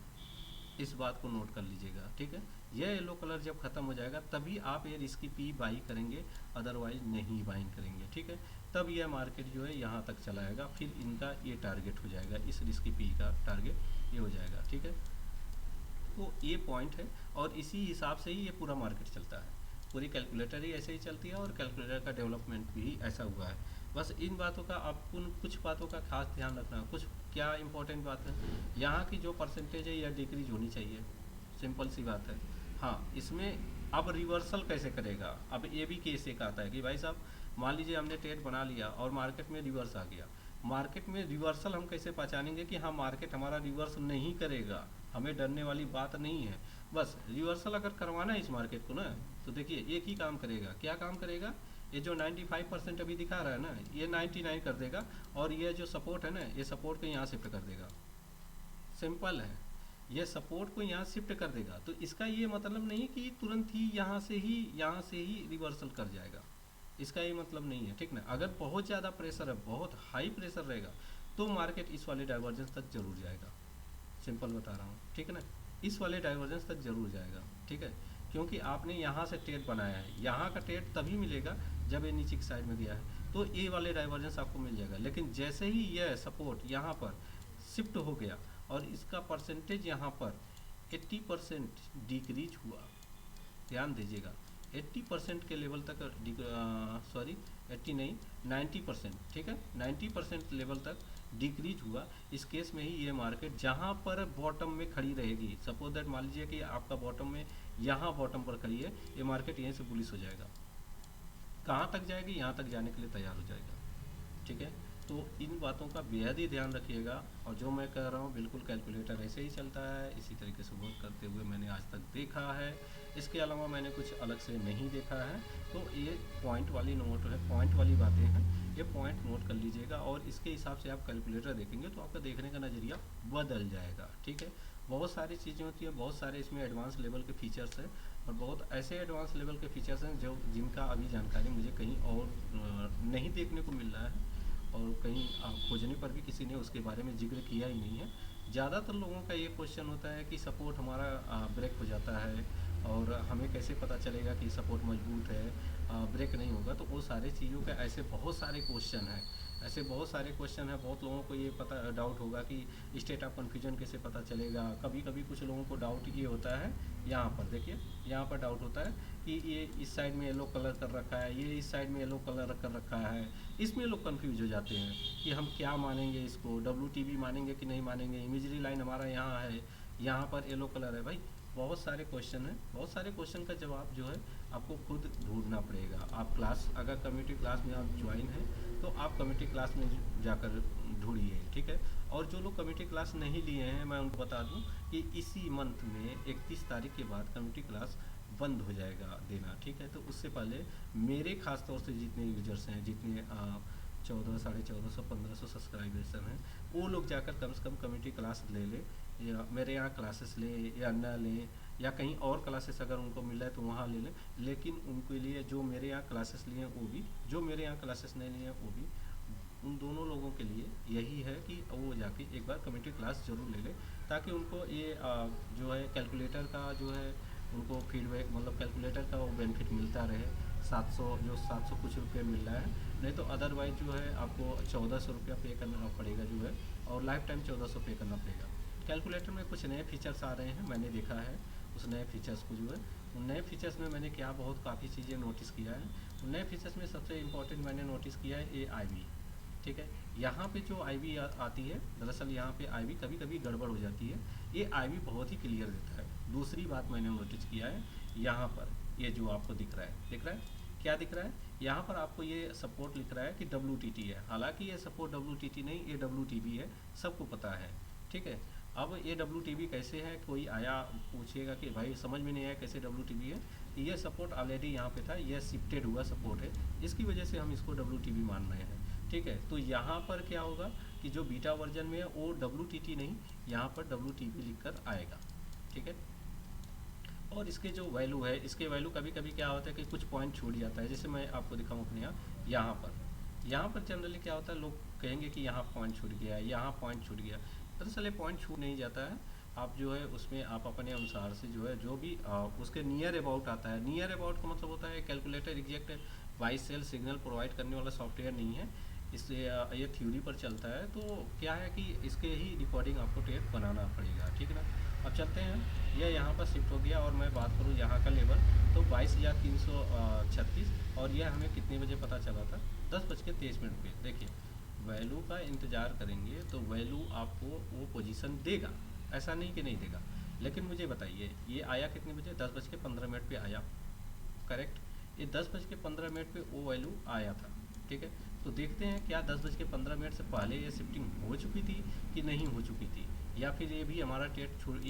इस बात को नोट कर लीजिएगा, ठीक है। यह येलो कलर जब ख़त्म हो जाएगा, तभी आप ये रिस्की पी बाई करेंगे, अदरवाइज नहीं बाइंग करेंगे, ठीक है। तब यह मार्केट जो है यहाँ तक चलाएगा, फिर इनका ये टारगेट हो जाएगा, इस रिस्की पी का टारगेट ये हो जाएगा, ठीक है। तो ये पॉइंट है, और इसी हिसाब से ही ये पूरा मार्केट चलता है। पूरी कैलकुलेटर ही ऐसे ही चलती है, और कैलकुलेटर का डेवलपमेंट भी ऐसा हुआ है। बस इन बातों का आपको कुछ बातों का खास ध्यान रखना। कुछ क्या इंपॉर्टेंट बात है, यहाँ की जो परसेंटेज है यह डिक्रीज होनी चाहिए, सिंपल सी बात है। हाँ, इसमें अब रिवर्सल कैसे करेगा? अब ये भी केस एक आता है कि भाई साहब, मान लीजिए हमने ट्रेड बना लिया और मार्केट में रिवर्स आ गया। मार्केट में रिवर्सल हम कैसे पहचानेंगे कि हाँ मार्केट हमारा रिवर्स नहीं करेगा? हमें डरने वाली बात नहीं है। बस रिवर्सल अगर करवाना है इस मार्केट को ना, तो देखिए एक ही काम करेगा। क्या काम करेगा? ये जो 95% अभी दिखा रहा है ना, ये 99 कर देगा, और ये जो सपोर्ट है ना, ये सपोर्ट को यहाँ शिफ्ट कर देगा। सिंपल है, ये सपोर्ट को यहाँ शिफ्ट कर देगा। तो इसका ये मतलब नहीं कि तुरंत ही यहाँ से ही रिवर्सल कर जाएगा, इसका ये मतलब नहीं है, ठीक ना। अगर बहुत ज़्यादा प्रेशर है, बहुत हाई प्रेशर रहेगा, तो मार्केट इस वाले डाइवर्जेंस तक जरूर जाएगा। सिंपल बता रहा हूँ, ठीक है ना। इस वाले डाइवर्जेंस तक जरूर जाएगा, ठीक है। क्योंकि आपने यहाँ से ट्रेड बनाया है, यहाँ का ट्रेड तभी मिलेगा जब ये नीचे की साइड में गया है, तो ये वाले डाइवर्जेंस आपको मिल जाएगा। लेकिन जैसे ही यह सपोर्ट यहाँ पर शिफ्ट हो गया और इसका परसेंटेज यहाँ पर 80% डिक्रीज हुआ, ध्यान दीजिएगा, 80% के लेवल तक, सॉरी 80 नहीं, 90%, ठीक है, 90% लेवल तक डिक्रीज हुआ। इस केस में ही ये मार्केट जहाँ पर बॉटम में खड़ी रहेगी, सपोज दैट मान लीजिए कि आपका बॉटम में यहाँ बॉटम पर खड़ी है, ये मार्केट यहीं से बुलिश हो जाएगा। कहाँ तक जाएगी? यहाँ तक जाने के लिए तैयार हो जाएगा, ठीक है। तो इन बातों का बेहद ही ध्यान रखिएगा। और जो मैं कह रहा हूँ बिल्कुल कैलकुलेटर ऐसे ही चलता है, इसी तरीके से वर्क करते हुए मैंने आज तक देखा है। इसके अलावा मैंने कुछ अलग से नहीं देखा है। तो ये पॉइंट वाली नोट है, पॉइंट वाली बातें हैं, ये पॉइंट नोट कर लीजिएगा, और इसके हिसाब से आप कैलकुलेटर देखेंगे तो आपका देखने का नज़रिया बदल जाएगा, ठीक है। बहुत सारी चीज़ें होती है, बहुत सारे इसमें एडवांस लेवल के फीचर्स हैं, और बहुत ऐसे एडवांस लेवल के फीचर्स हैं जो जिनका अभी जानकारी मुझे कहीं और नहीं देखने को मिल रहा है, और कहीं खोजने पर भी किसी ने उसके बारे में जिक्र किया ही नहीं है। ज़्यादातर लोगों का ये क्वेश्चन होता है कि सपोर्ट हमारा ब्रेक हो जाता है, और हमें कैसे पता चलेगा कि सपोर्ट मजबूत है, ब्रेक नहीं होगा। तो वो सारी चीज़ों का ऐसे बहुत सारे क्वेश्चन हैं, बहुत लोगों को ये पता डाउट होगा कि स्टेट ऑफ कन्फ्यूजन कैसे पता चलेगा। कभी कभी कुछ लोगों को डाउट ये होता है, यहाँ पर देखिए, यहाँ पर डाउट होता है कि ये इस साइड में येलो कलर कर रखा है, ये इस साइड में येलो कलर कर रखा है। इसमें लोग कंफ्यूज हो जाते हैं कि हम क्या मानेंगे, इसको WTB मानेंगे कि नहीं मानेंगे। इमेजरी लाइन हमारा यहाँ है, यहाँ पर येलो कलर है। भाई बहुत सारे क्वेश्चन हैं, बहुत सारे क्वेश्चन का जवाब जो है आपको खुद ढूंढना पड़ेगा। आप क्लास, अगर कम्युनिटी क्लास में आप ज्वाइन हैं तो आप कम्युनिटी क्लास में जाकर ढूंढिए, ठीक है। और जो लोग कम्युनिटी क्लास नहीं लिए हैं, मैं उनको बता दूं कि इसी मंथ में 31 तारीख के बाद कम्युनिटी क्लास बंद हो जाएगा देना, ठीक है। तो उससे पहले मेरे खास तौर से जितने यूजर्स हैं, जितने 1400, 1450, 1500 सब्सक्राइबर्स हैं, वो लोग जाकर कम से कम कम्युनिटी क्लास ले लें, या मेरे यहाँ क्लासेस लें या ना लें, या कहीं और क्लासेस अगर उनको मिल रहा है तो वहाँ ले लें। लेकिन उनके लिए जो मेरे यहाँ क्लासेस लिए हैं वो भी, जो मेरे यहाँ क्लासेस नहीं लिए हैं वो भी उन दोनों लोगों के लिए यही है कि वो जाके एक बार कम्युनिटी क्लास ज़रूर ले लें, ताकि उनको ये जो है कैलकुलेटर का जो है उनको फीडबैक, मतलब कैलकुलेटर का वो बेनिफिट मिलता रहे। 700 जो 700 कुछ रुपये मिल रहा है, नहीं तो अदरवाइज जो है आपको 1400 रुपया पे करना पड़ेगा जो है, और लाइफ टाइम 1400 पे करना पड़ेगा। कैलकुलेटर में कुछ नए फीचर्स आ रहे हैं, मैंने देखा है उस नए फीचर्स को जो है। उन नए फीचर्स में मैंने क्या बहुत काफ़ी चीज़ें नोटिस किया है। उन नए फीचर्स में सबसे इम्पोर्टेंट मैंने नोटिस किया है AI। ठीक है, यहाँ पे जो आईवी आती है, दरअसल यहाँ पे आईवी कभी कभी गड़बड़ हो जाती है, ये आईवी बहुत ही क्लियर देता है। दूसरी बात मैंने नोटिस किया है, यहाँ पर ये जो आपको दिख रहा है क्या दिख रहा है, यहाँ पर आपको ये सपोर्ट लिख रहा है कि WTT है, हालांकि ये सपोर्ट WTT नहीं, ये WTB है, सबको पता है। ठीक है, अब ये WTB कैसे है, कोई आया पूछेगा कि भाई समझ में नहीं आया कैसे WTB है, ये सपोर्ट ऑलरेडी यहाँ पे था, ये शिफ्टेड हुआ सपोर्ट है, इसकी वजह से हम इसको WTB मान रहे हैं। ठीक है, तो यहाँ पर क्या होगा कि जो बीटा वर्जन में है वो WTT नहीं, यहाँ पर WTB लिख कर आएगा। ठीक है, और इसके जो वैल्यू है, इसके वैल्यू कभी कभी क्या होता है कि कुछ पॉइंट छूट जाता है। जैसे मैं आपको दिखाऊँ अपने यहाँ पर जनरली क्या होता है, लोग कहेंगे कि यहाँ पॉइंट छूट गया, यहाँ पॉइंट छूट गया। दरअसल ये पॉइंट छूट नहीं जाता है, आप जो है उसमें आप अपने अनुसार से जो है जो भी उसके नियर अबाउट आता है। नियर अबाउट का मतलब होता है कैलकुलेटर एग्जैक्ट वाइस सेल सिग्नल प्रोवाइड करने वाला सॉफ्टवेयर नहीं है, इसलिए ये थ्योरी पर चलता है। तो क्या है कि इसके ही रिकॉर्डिंग आपको टेप बनाना पड़ेगा। ठीक है ना, अब चलते हैं, यह यहाँ पर शिफ्ट हो गया और मैं बात करूँ यहाँ का लेवल तो 22,336, और यह हमें कितने बजे पता चला था, 10:23 पे। देखिए वैल्यू का इंतज़ार करेंगे तो वैल्यू आपको वो पोजीशन देगा, ऐसा नहीं कि नहीं देगा। लेकिन मुझे बताइए ये आया कितने बजे, 10:15 पे आया, करेक्ट। ये 10:15 पे वो वैल्यू आया था। ठीक है, तो देखते हैं क्या 10:15 से पहले ये शिफ्टिंग हो चुकी थी कि नहीं हो चुकी थी, या फिर ये भी हमारा टेट छूट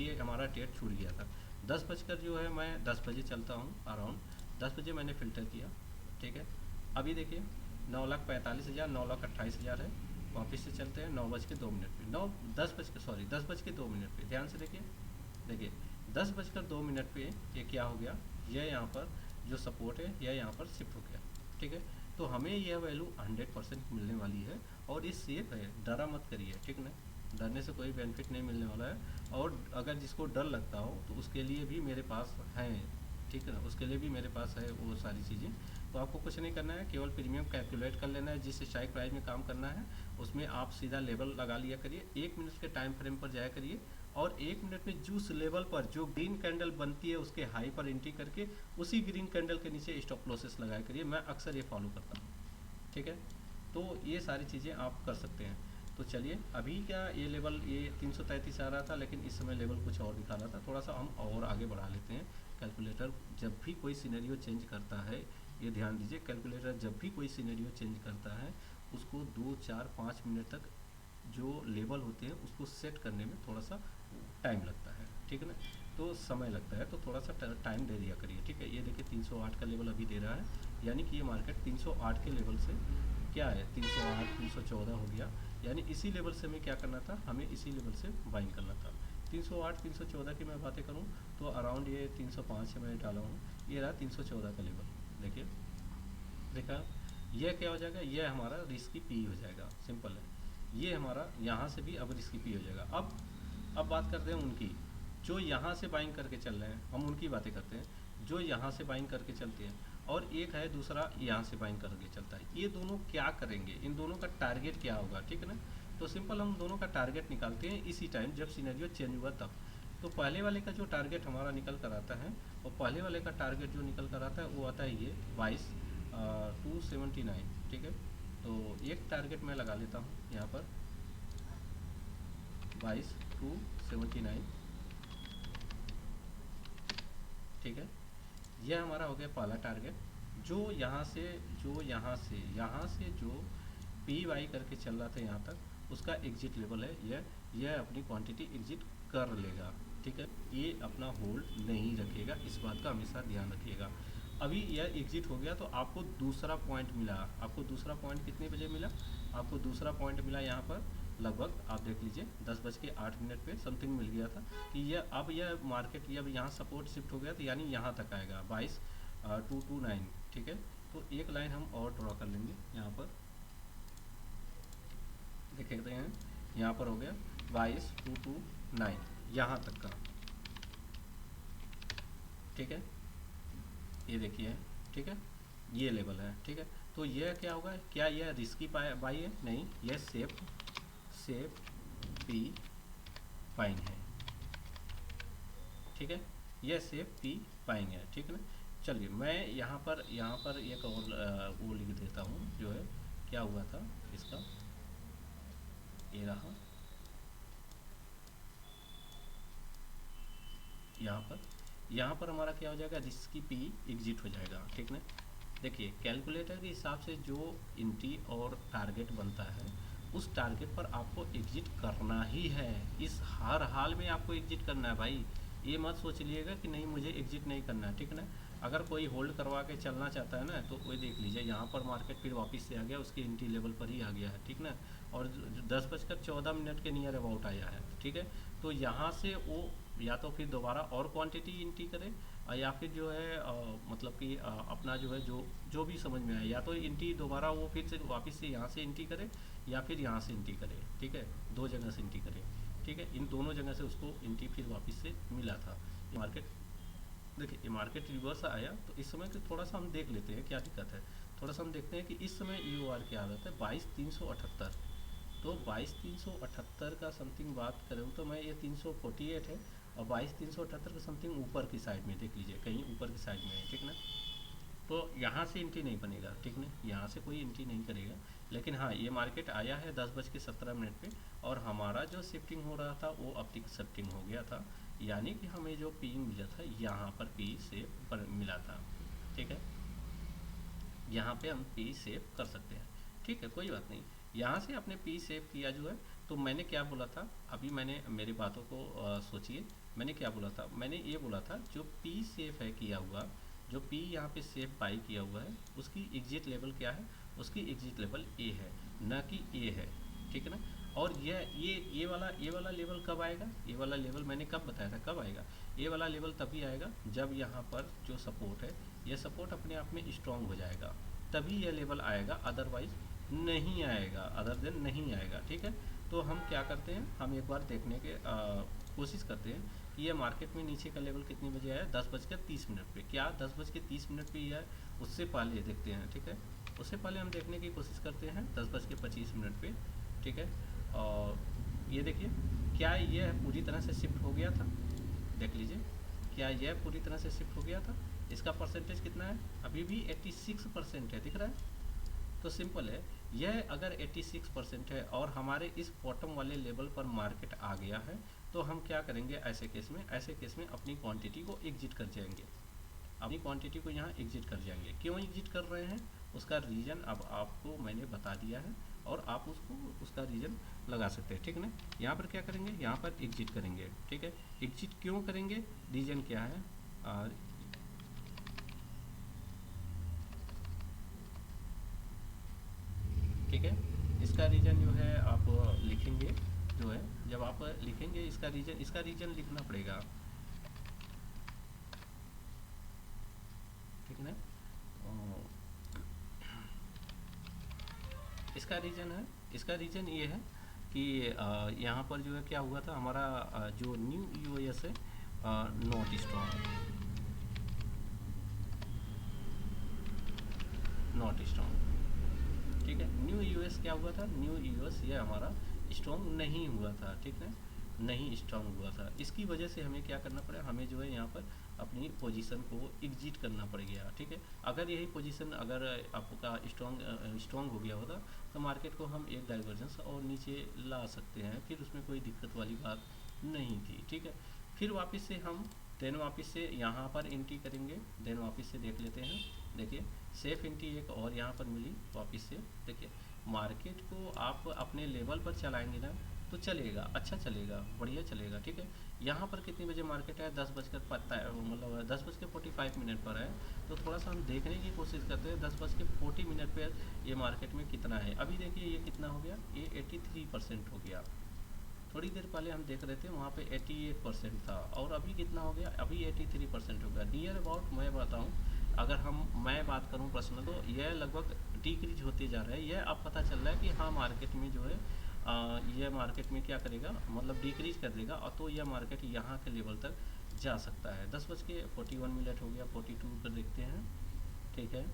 गया था। 10 बजकर जो है, मैं 10 बजे चलता हूँ अराउंड 10 बजे मैंने फ़िल्टर किया। ठीक है, अभी देखिए 9,45,000 9,28,000 है। वापस से चलते हैं 9:02 पे, 10:02 पे, ध्यान से देखिए 10:02 पे ये क्या हो गया, यह यहाँ पर जो सपोर्ट है यह यहाँ पर शिफ्ट हो गया। ठीक है, तो हमें यह वैल्यू 100% मिलने वाली है, और ये सेफ है, डरा मत करिए। ठीक ना, डरने से कोई बेनिफिट नहीं मिलने वाला है, और अगर जिसको डर लगता हो तो उसके लिए भी मेरे पास है। ठीक है ना, उसके लिए भी मेरे पास है वो सारी चीज़ें। तो आपको कुछ नहीं करना है, केवल प्रीमियम कैलकुलेट कर लेना है, जिस स्ट्राइक प्राइस में काम करना है उसमें आप सीधा लेवल लगा लिया करिए, 1 मिनट के टाइम फ्रेम पर जाया करिए, और 1 मिनट में जिस लेवल पर जो ग्रीन कैंडल बनती है उसके हाई पर एंट्री करके उसी ग्रीन कैंडल के नीचे स्टॉप लॉसेस लगाया करिए। मैं अक्सर ये फॉलो करता हूँ। ठीक है, तो ये सारी चीज़ें आप कर सकते हैं। तो चलिए अभी क्या ये लेवल ये 333 आ रहा था, लेकिन इस समय लेवल कुछ और दिखा रहा था, थोड़ा सा हम और आगे बढ़ा लेते हैं। कैलकुलेटर जब भी कोई सिनेरियो चेंज करता है, ये ध्यान दीजिए, कैलकुलेटर जब भी कोई सिनेरियो चेंज करता है उसको 2 4 5 मिनट तक जो लेवल होते हैं उसको सेट करने में थोड़ा सा टाइम लगता है। ठीक है ना, तो समय लगता है, तो थोड़ा सा टाइम दे दिया करिए। ठीक है, ये देखिए 308 का लेवल अभी दे रहा है, यानी कि ये मार्केट 308 के लेवल से क्या है, 308 314 हो गया, यानी इसी लेवल से हमें क्या करना था, हमें इसी लेवल से बाइंग करना था। 308 314 की मैं बातें करूँ तो अराउंड ये 305 से मैं डाला हूँ, ये रहा 314 का लेवल। देखिए देखा, यह क्या हो जाएगा, यह हमारा रिस्की पी हो जाएगा, सिंपल है। ये हमारा यहाँ से भी अब रिस्की पी हो जाएगा। अब बात करते हैं उनकी जो यहाँ से बाइंग करके चल रहे हैं, हम उनकी बातें करते हैं जो यहाँ से बाइंग करके चलते हैं, और एक है दूसरा यहाँ से बाइंग करके चलता है। ये दोनों क्या करेंगे, इन दोनों का टारगेट क्या होगा, ठीक है ना। तो सिंपल हम दोनों का टारगेट निकालते हैं इसी टाइम जब सिनेरियो चेंज हुआ तब। तो पहले वाले का जो टारगेट हमारा निकल कर आता है, और पहले वाले का टारगेट जो निकल कर आता है वो आता है ये 22,279। ठीक है, तो एक टारगेट मैं लगा लेता हूँ यहाँ पर 22,279। ठीक है, यह हमारा हो गया पहला टारगेट। जो यहाँ से जो पी वाई करके चल रहा था यहाँ तक, उसका एग्जिट लेवल है यह अपनी क्वांटिटी एग्जिट कर लेगा। ठीक है, ये अपना होल्ड नहीं रखेगा, इस बात का हमेशा ध्यान रखिएगा। अभी यह एग्जिट हो गया तो आपको दूसरा पॉइंट मिला। आपको दूसरा पॉइंट कितने बजे मिला, आपको दूसरा पॉइंट मिला यहाँ पर लगभग आप देख लीजिए 10:08 पे समथिंग मिल गया था कि यह मार्केट अब यहाँ सपोर्ट शिफ्ट हो गया, तो यानी यहाँ तक आएगा 22,229। ठीक है, तो एक लाइन हम और ड्रॉ कर लेंगे यहाँ पर, देखते हैं, यहाँ पर हो गया 22,229 यहाँ तक का, ठीक है, ये देखिए, ठीक है, ये लेवल है, ठीक है। तो ये क्या होगा, क्या ये रिस्की बाई है? नहीं, ये सेफ पी बाइंग है, ठीक है, ये सेफ पी बाइंग है, ठीक है ना। चलिए मैं यहाँ पर एक और वो लिख देता हूँ, जो है क्या हुआ था इसका, ये रहा, यहाँ पर हमारा क्या हो जाएगा, रिस्की पी एग्जिट हो जाएगा, ठीक ना। देखिए कैलकुलेटर के हिसाब से जो इंटी और टारगेट बनता है, उस टारगेट पर आपको एग्जिट करना ही है, इस हर हाल में आपको एग्जिट करना है भाई। ये मत सोच लीजिएगा कि नहीं मुझे एग्जिट नहीं करना है, ठीक है ना। अगर कोई होल्ड करवा के चलना चाहता है ना, तो वही देख लीजिए, यहाँ पर मार्केट फिर वापस से आ गया, उसके इंटी लेवल पर ही आ गया है, ठीक ना। और 10:14 के नियर अबाउट आया है, ठीक है। तो यहाँ से वो या तो फिर दोबारा और क्वांटिटी इंटी करे, या फिर जो है मतलब कि अपना जो है जो भी समझ में आए, या तो इंटी दोबारा वो फिर से वापस से यहाँ से इंटी करे, या फिर यहाँ से इंटी करे, ठीक है, दो जगह से इंटी करे, ठीक है। इन दोनों जगह से उसको इंटी फिर वापस से मिला था। मार्केट देखिए, ये मार्केट रिवर्स आया, तो इस समय तो थोड़ा सा हम देख लेते हैं क्या दिक्कत है। थोड़ा सा हम देखते हैं कि इस समय EOR क्या हालत है, 22,378। तो 22,378 का समथिंग बात करूँ तो मैं, ये 348 है, और 22,378 का समथिंग ऊपर की साइड में देख लीजिए, कहीं ऊपर की साइड में है, ठीक ना। तो यहाँ से एंट्री नहीं बनेगा, ठीक ना, यहाँ से कोई एंट्री नहीं करेगा। लेकिन हाँ, ये मार्केट आया है 10:17 पे, और हमारा जो शिफ्टिंग हो रहा था वो अपटिक शिफ्टिंग हो गया था, यानी कि हमें जो पी मिला था यहाँ पर पी से पर मिला था, ठीक है। यहाँ पे हम पी सेव कर सकते हैं, ठीक है, कोई बात नहीं। यहाँ से आपने पी सेव किया जो है, तो मैंने क्या बोला था, अभी मैंने मेरी बातों को सोचिए, मैंने क्या बोला था, मैंने ये बोला था जो पी सेव है किया हुआ, जो पी यहाँ पे सेव बाई किया हुआ है, उसकी एग्जिट लेवल क्या है, उसकी एग्जिट लेवल ए है, न कि ए है, ठीक है ना। और ये वाला लेवल कब आएगा, ये वाला लेवल मैंने कब बताया था कब आएगा, ये वाला लेवल तभी आएगा जब यहाँ पर जो सपोर्ट है, ये सपोर्ट अपने आप में स्ट्रॉन्ग हो जाएगा, तभी ये लेवल आएगा, अदरवाइज नहीं आएगा, अदर देन नहीं आएगा, ठीक है। तो हम क्या करते हैं, हम एक बार देखने के कोशिश करते हैं कि ये मार्केट में नीचे का लेवल कितने बजे आया, 10:30 पे, क्या 10:30 पे ही है, उससे पहले देखते हैं, ठीक है। उससे पहले हम देखने की कोशिश करते हैं 10:25 पे, ठीक है। और ये देखिए, क्या ये पूरी तरह से शिफ्ट हो गया था, देख लीजिए, क्या यह पूरी तरह से शिफ्ट हो गया था, इसका परसेंटेज कितना है, अभी भी 86% है, दिख रहा है। तो सिंपल है, यह अगर 86% है और हमारे इस बॉटम वाले लेवल पर मार्केट आ गया है, तो हम क्या करेंगे ऐसे केस में अपनी क्वांटिटी को एग्जिट कर जाएंगे, अपनी क्वांटिटी को यहाँ एग्जिट कर जाएंगे। क्यों एग्जिट कर रहे हैं, उसका रीज़न अब आपको मैंने बता दिया है, और आप उसका रीज़न लगा सकते हैं, ठीक है ना। यहाँ पर क्या करेंगे, यहाँ पर एग्जिट करेंगे, ठीक है। एग्जिट क्यों करेंगे, रीज़न क्या है, ठीक है। इसका रीज़न जो है आप लिखेंगे, जो है जब आप लिखेंगे इसका रीज़न लिखना पड़ेगा, ठीक है ना। इसका रीज़न ये है कि यहाँ पर जो है क्या हुआ था, हमारा जो न्यू EOS है नॉट स्ट्रॉन्ग, ठीक है। न्यू EOS क्या हुआ था, न्यू EOS ये हमारा स्ट्रॉन्ग नहीं हुआ था, ठीक है, नहीं स्ट्रॉन्ग हुआ था। इसकी वजह से हमें क्या करना पड़ा, हमें जो है यहाँ पर अपनी पोजीशन को एग्जिट करना पड़ गया, ठीक है। अगर यही पोजीशन अगर आपका स्ट्रॉन्ग हो गया होता, तो मार्केट को हम एक डाइवर्जेंस और नीचे ला सकते हैं, फिर उसमें कोई दिक्कत वाली बात नहीं थी, ठीक है। फिर वापस से हम वापस से यहाँ पर एंट्री करेंगे, देन वापस से देख लेते हैं, देखिए सेफ एंट्री एक और यहाँ पर मिली वापस से। देखिए मार्केट को आप अपने लेवल पर चलाएंगे ना, तो चलेगा, अच्छा चलेगा, बढ़िया चलेगा, ठीक है। यहाँ पर कितने बजे मार्केट है, 10:45 पर है। तो थोड़ा सा हम देखने की कोशिश करते हैं 10:40 पर ये मार्केट में कितना है। अभी देखिए ये कितना हो गया, ये 83% हो गया। थोड़ी देर पहले हम देख रहे थे वहाँ पे 88% था, और अभी कितना हो गया, अभी 83% हो गया। नियर अबाउट मैं बताऊँ, अगर मैं बात करूँ पर्सनल, तो यह लगभग डिक्रीज होते जा रहा है। यह अब पता चल रहा है कि हाँ मार्केट में जो है यह मार्केट में क्या करेगा, मतलब डिक्रीज कर देगा, और तो यह मार्केट यहाँ के लेवल तक जा सकता है। 10:41 हो गया, 42 पर देखते हैं, ठीक है,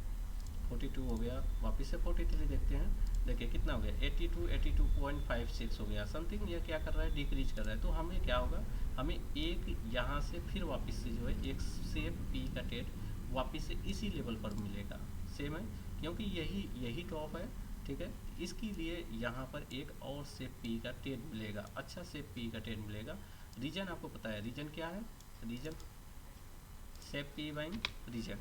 42 हो गया, वापस से 43 देखते हैं, देखिए कितना हो गया, 82, 82.56 हो गया समथिंग। ये क्या कर रहा है, डिक्रीज कर रहा है। तो हमें क्या होगा, हमें एक यहाँ से फिर वापस से जो है एक सेफ पी का टेट वापस से इसी लेवल पर मिलेगा, सेम है, क्योंकि यही यही टॉप है, ठीक है। इसके लिए यहाँ पर एक और सेफ पी का टेट मिलेगा, अच्छा सेफ पी का टेट मिलेगा। रीजन आपको पता है, रीजन क्या है, reason safe P buying reason,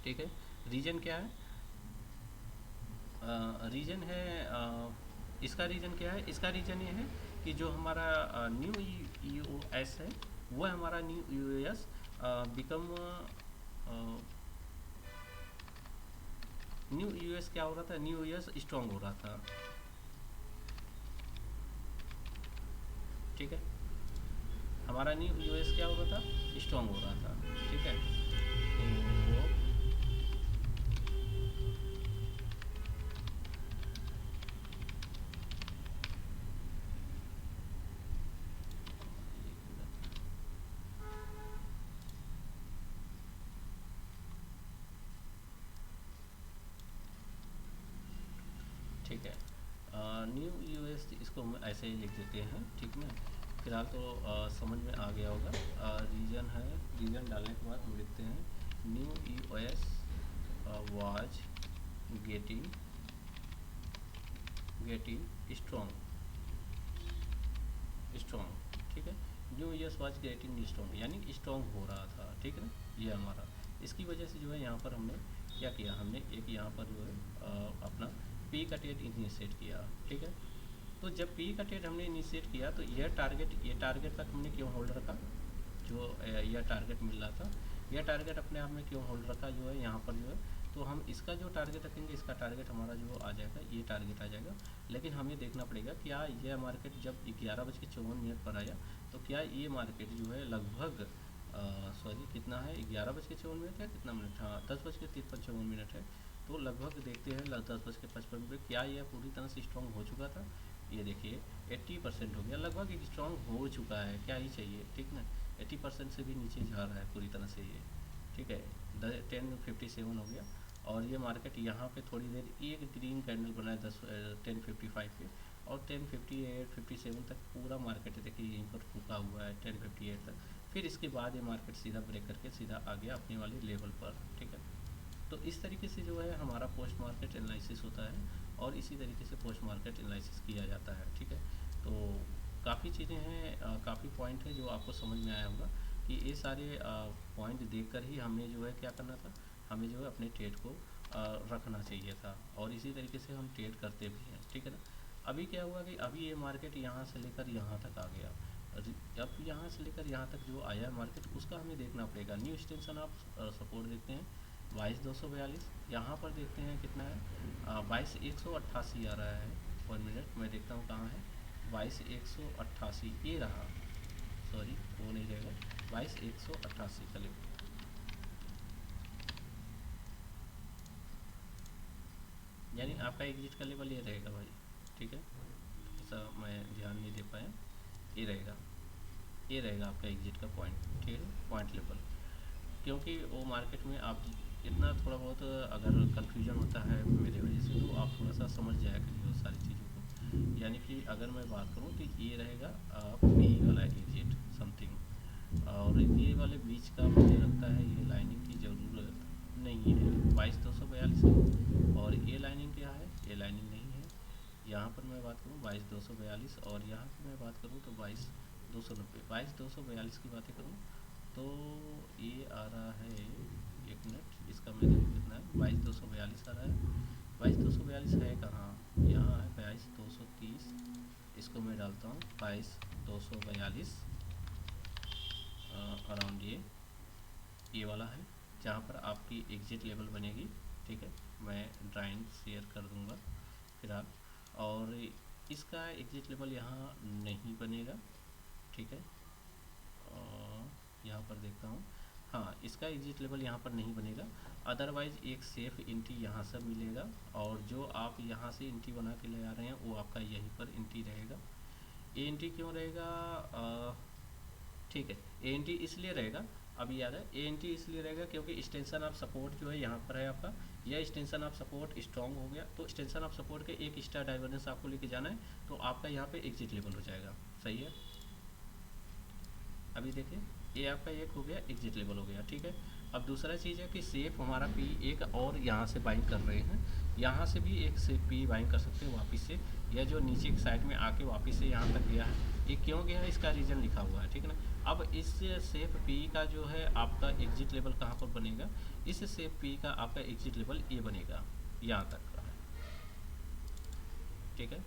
ठीक है। रीजन क्या है, रीजन है, इसका रीजन क्या है, इसका रीजन ये है कि जो हमारा न्यू यू एस है, वह हमारा new U S become new U S क्या हो रहा था, न्यू यू एस स्ट्रॉन्ग हो रहा था, ठीक है। हमारा न्यू यू एस क्या हो रहा था, स्ट्रॉन्ग हो रहा था, ठीक है। तो ठीक है, न्यू यूएस इसको हम ऐसे ही लिख देते हैं, ठीक ना। फिलहाल तो समझ में आ गया होगा। रीजन है, रीजन डालने के बाद हम लिखते हैं new US was getting getting strong, ठीक है। New US was getting strong यानी स्ट्रॉन्ग हो रहा था, ठीक है ना, ये हमारा। इसकी वजह से जो है यहाँ पर हमने क्या किया, हमने एक यहाँ पर जो है अपना पी का टेट इनिशिएट किया, ठीक है। तो जब पी का टेट हमने इनिशिएट किया तो ये टारगेट तक हमने क्यों होल्ड रखा, जो यह टारगेट मिल रहा था, यह टारगेट अपने आप में क्यों होल्ड रखा, जो है यहाँ पर जो है, तो हम इसका जो टारगेट रखेंगे, इसका टारगेट हमारा जो आ जाएगा, ये टारगेट आ जाएगा। लेकिन हमें देखना पड़ेगा क्या यह मार्केट जब 11:54 पर आया, तो क्या ये मार्केट जो है लगभग सॉरी कितना है, 11:54 या कितना मिनट, हाँ 10:53 है। तो लगभग देखते हैं 10:55 पे क्या यह पूरी तरह से स्ट्रॉन्ग हो चुका था। ये देखिए 80% हो गया, लगभग एक स्ट्रॉन्ग हो चुका है, क्या ही चाहिए, ठीक ना। 80% से भी नीचे जा रहा है पूरी तरह से ये, ठीक है। 10:57 हो गया, और ये मार्केट यहाँ पे थोड़ी देर एक ग्रीन कैंडल बनाया 10:55 पे, और 10:58 57 तक पूरा मार्केट देखिए यहीं पर रुका हुआ है 10:58 तक। फिर इसके बाद ये मार्केट सीधा ब्रेक करके सीधा आ गया अपने वाले लेवल पर, ठीक है। तो इस तरीके से जो है हमारा पोस्ट मार्केट एनालिसिस होता है, और इसी तरीके से पोस्ट मार्केट एनालिसिस किया जाता है, ठीक है। तो काफ़ी चीज़ें हैं, काफ़ी पॉइंट है जो आपको समझ में आया होगा कि ये सारे पॉइंट देखकर ही हमें जो है क्या करना था, हमें जो है अपने ट्रेड को रखना चाहिए था, और इसी तरीके से हम ट्रेड करते भी हैं, ठीक है ना। अभी क्या हुआ कि अभी ये मार्केट यहाँ से लेकर यहाँ तक आ गया, अब यहाँ से लेकर यहाँ तक जो आया मार्केट, उसका हमें देखना पड़ेगा। न्यू एक्सटेंशन आप सपोर्ट देखते हैं 22,242, यहाँ पर देखते हैं कितना है, 22,188 आ रहा है। 1 मिनट मैं देखता हूँ कहाँ है, 22,188 ये रहा, सॉरी वो नहीं रहेगा, 22,188 का लेवल, यानी आपका एग्जिट का लेवल ये रहेगा भाई, ठीक है। ऐसा मैं ध्यान नहीं दे पाया, ये रहेगा, ये रहेगा आपका एग्जिट का पॉइंट, ठीक है, पॉइंट लेवल। क्योंकि वो मार्केट में आप इतना थोड़ा बहुत अगर कन्फ्यूजन होता है मेरे वजह से, तो आप थोड़ा सा समझ जाया करिए उस सारी चीज़ों को। यानी कि अगर मैं बात करूँ तो ये रहेगा पी वाला एग्जिट समथिंग, और ये वाले बीच का मुझे लगता है ये लाइनिंग की ज़रूरत नहीं है, 22,242 है, और ये लाइनिंग क्या है, ये लाइनिंग नहीं है। यहाँ पर मैं बात करूँ 22,242, और यहाँ पर मैं बात करूँ तो 22,290, 22,242 की बातें करूँ तो ये आ रहा है, एक मिनट इसका मैं देखूँ कितना है, 22,242 आ रहा है। 22,242 है कहाँ, यहाँ है 22,230, इसको मैं डालता हूँ 22,242 अराउंड, ये वाला है जहाँ पर आपकी एग्जिट लेवल बनेगी, ठीक है। मैं ड्राइंग शेयर कर दूँगा फिलहाल, और इसका एग्जिट लेवल यहाँ नहीं बनेगा, ठीक है। यहाँ पर देखता हूँ, हाँ, इसका एग्जिट लेवल यहाँ पर नहीं बनेगा। अदरवाइज एक सेफ एंट्री यहाँ से मिलेगा, और जो आप यहाँ से एंट्री बना के ले आ रहे हैं वो आपका यहीं पर एंट्री रहेगा। ए एंट्री क्यों रहेगा? ठीक है, ए एन टी इसलिए रहेगा, अभी याद है, ए एन टी इसलिए रहेगा क्योंकि एक्सटेंशन ऑफ सपोर्ट जो है यहाँ पर है आपका, यह एक्सटेंशन ऑफ सपोर्ट स्ट्रॉन्ग हो गया, तो एक्सटेंशन ऑफ सपोर्ट के एक स्टार डाइवर्जेंस आपको लेके जाना है, तो आपका यहाँ पे एग्जिट लेवल हो जाएगा। सही है, अभी देखिए ये आपका एक हो गया, एग्जिट लेवल हो गया। ठीक है, अब दूसरा चीज़ है कि सेफ हमारा पी एक और यहाँ से बाइंग कर रहे हैं, यहाँ से भी एक सेफ पी बाइंग कर सकते हैं वापस से, या जो नीचे की साइड में आके वापस से यहाँ तक गया है, ये क्यों गया है इसका रीज़न लिखा हुआ है। ठीक है ना, अब इस सेफ पी का जो है आपका एग्जिट लेवल कहाँ पर बनेगा, इस सेफ पी का आपका एग्जिट लेवल ये बनेगा, यहाँ तक का। ठीक है,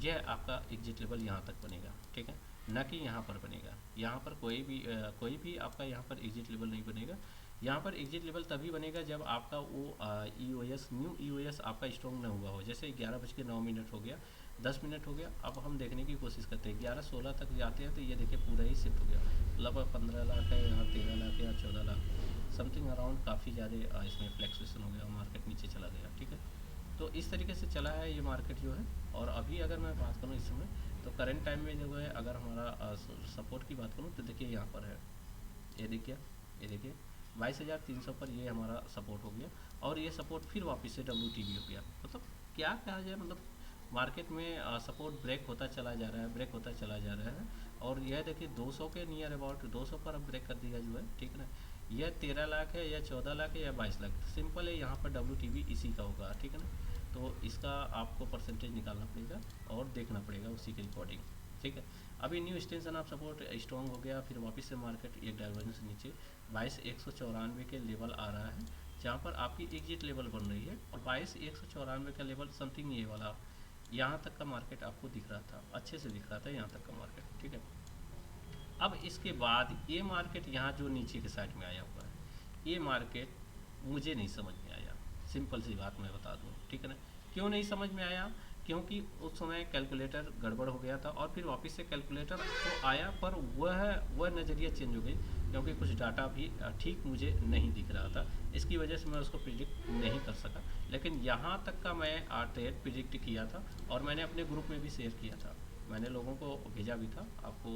यह आपका एग्जिट लेवल यहाँ तक बनेगा। ठीक है, न कि यहाँ पर बनेगा, यहाँ पर कोई भी आपका यहाँ पर एग्जिट लेवल नहीं बनेगा। यहाँ पर एग्जिट लेवल तभी बनेगा जब आपका वो न्यू ई आपका स्ट्रॉन्ग न हुआ हो। जैसे 11:09 हो गया, 10 मिनट हो गया, अब हम देखने की कोशिश करते हैं 11:16 तक जाते हैं, तो ये देखिए पूरा ही शिफ्ट हो गया, लगभग 15 लाख है, यहाँ 13 लाख या 14 लाख समथिंग अराउंड, काफ़ी ज़्यादा इसमें फ्लैक्चुएशन हो गया, मार्केट नीचे चला गया। ठीक है, तो इस तरीके से चला है ये मार्केट जो है। और अभी अगर मैं बात करूँ इस समय, तो करंट टाइम में जो है अगर हमारा सपोर्ट की बात करूँ, तो देखिए यहाँ पर है, ये देखिए 22,300 पर ये हमारा सपोर्ट हो गया, और ये सपोर्ट फिर वापस से WTB हो गया। मतलब क्या कहा जाए, मतलब मार्केट में सपोर्ट ब्रेक होता चला जा रहा है, और यह देखिए 200 के नियर अबाउट 200 पर अब ब्रेक कर दिया जो है। ठीक है ना, यह 13 लाख है या 14 लाख है या 22 लाख, सिंपल है, यहाँ पर WTB इसी का होगा। ठीक है ना, तो इसका आपको परसेंटेज निकालना पड़ेगा और देखना पड़ेगा उसी के रिकॉर्डिंग। ठीक है, अभी new extension of support strong हो गया, फिर वापस से मार्केट एक डाइवर्जेंस नीचे 22,194 के लेवल आ रहा है, जहाँ पर आपकी एग्जिट लेवल बन रही है, और 22,194 का लेवल समथिंग ये वाला यहाँ तक का मार्केट आपको दिख रहा था, अच्छे से दिख रहा था यहाँ तक का मार्केट। ठीक है, अब इसके बाद ये मार्केट यहाँ जो नीचे के साइड में आया हुआ है, ये मार्केट मुझे नहीं समझ में आया, सिंपल सी बात मैं बता दूँ। ठीक है ना, क्यों नहीं समझ में आया? क्योंकि उस समय कैलकुलेटर गड़बड़ हो गया था, और फिर वापस से कैलकुलेटर तो आया, पर वह नज़रिया चेंज हो गई, क्योंकि कुछ डाटा भी ठीक मुझे नहीं दिख रहा था, इसकी वजह से मैं उसको प्रिडिक्ट नहीं कर सका। लेकिन यहाँ तक का मैं ट्रेड प्रिडिक्ट किया था, और मैंने अपने ग्रुप में भी शेयर किया था, मैंने लोगों को भेजा भी था, आपको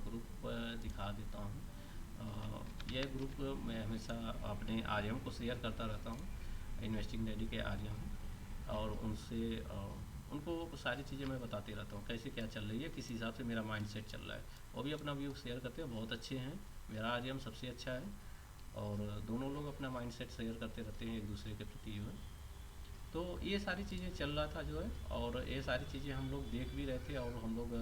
ग्रुप दिखा देता हूँ। यह ग्रुप मैं हमेशा अपने आर्यम को शेयर करता रहता हूँ, इन्वेस्टिंग डैडी के आर्यम, और उनसे उनको सारी चीज़ें मैं बताते रहता हूँ, कैसे क्या चल रही है, किस हिसाब से मेरा माइंडसेट चल रहा है। वो भी अपना व्यू शेयर करते हैं, बहुत अच्छे हैं, मेरा आर्यम सबसे अच्छा है, और दोनों लोग अपना माइंडसेट शेयर करते रहते हैं एक दूसरे के प्रति जो है। तो ये सारी चीज़ें चल रहा था जो है, और ये सारी चीज़ें हम लोग देख भी रहे थे, और हम लोग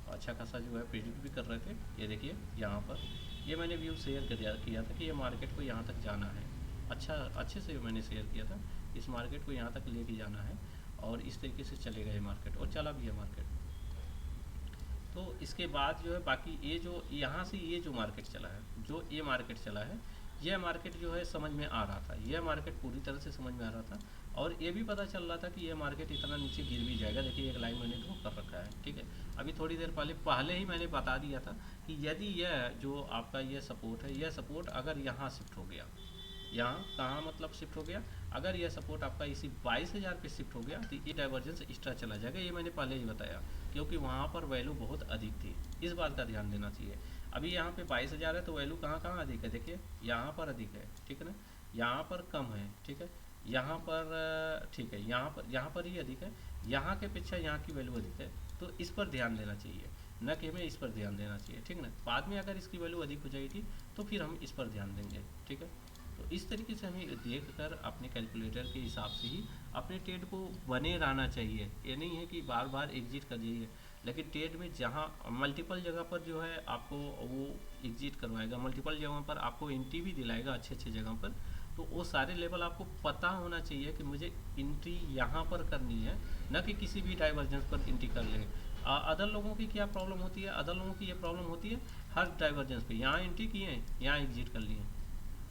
अच्छा खासा जो है प्रेडिक्ट भी कर रहे थे। ये देखिए यहाँ पर ये मैंने व्यू शेयर किया था कि ये मार्केट को यहाँ तक जाना है, अच्छे से मैंने शेयर किया था, इस मार्केट को यहाँ तक लेके जाना है, और इस तरीके से चलेगा ये मार्केट, और चला भी है मार्केट। तो इसके बाद जो है बाकी ये जो यहाँ से ये जो मार्केट चला है, जो ये मार्केट चला है, यह मार्केट जो है समझ में आ रहा था, यह मार्केट पूरी तरह से समझ में आ रहा था, और ये भी पता चल रहा था कि यह मार्केट इतना नीचे गिर भी जाएगा। देखिए एक लाइन मैंने ड्रॉ कर रखा है। ठीक है, अभी थोड़ी देर पहले ही मैंने बता दिया था कि यदि यह जो आपका यह सपोर्ट है, यह सपोर्ट अगर यहाँ शिफ्ट हो गया, यहाँ कहाँ मतलब शिफ्ट हो गया, अगर यह सपोर्ट आपका इसी 22,000 पे शिफ्ट हो गया, तो ये डाइवर्जेंस एक्स्ट्रा चला जाएगा, ये मैंने पहले ही बताया, क्योंकि वहाँ पर वैल्यू बहुत अधिक थी, इस बात का ध्यान देना चाहिए। अभी यहाँ पे 22,000 है, तो वैल्यू कहाँ कहाँ अधिक है, देखिए यहाँ पर अधिक है। ठीक है ना, यहाँ पर कम है। ठीक है, यहाँ पर ठीक है, यहाँ पर ही अधिक है, यहाँ के पीछे यहाँ की वैल्यू अधिक है, तो इस पर ध्यान देना चाहिए, न कि हमें इस पर ध्यान देना चाहिए। ठीक है ना, बाद में अगर इसकी वैल्यू अधिक हो जाएगी तो फिर हम इस पर ध्यान देंगे। ठीक है, तो इस तरीके से हमें देख कर अपने कैलकुलेटर के हिसाब से ही अपने ट्रेड को बने रहना चाहिए। ये नहीं है कि बार बार एग्जिट कर जाइए, लेकिन ट्रेड में जहाँ मल्टीपल जगह पर जो है आपको वो एग्जिट करवाएगा, मल्टीपल जगह पर आपको एंट्री भी दिलाएगा अच्छे अच्छे जगह पर, तो वो सारे लेवल आपको पता होना चाहिए कि मुझे एंट्री यहाँ पर करनी है, न कि किसी भी डाइवर्जेंस पर एंट्री कर ले। अदर लोगों की क्या प्रॉब्लम होती है, अदर लोगों की ये प्रॉब्लम होती है, हर डाइवर्जेंस पे यहाँ एंट्री किए हैं, यहाँ एग्जिट कर लिए।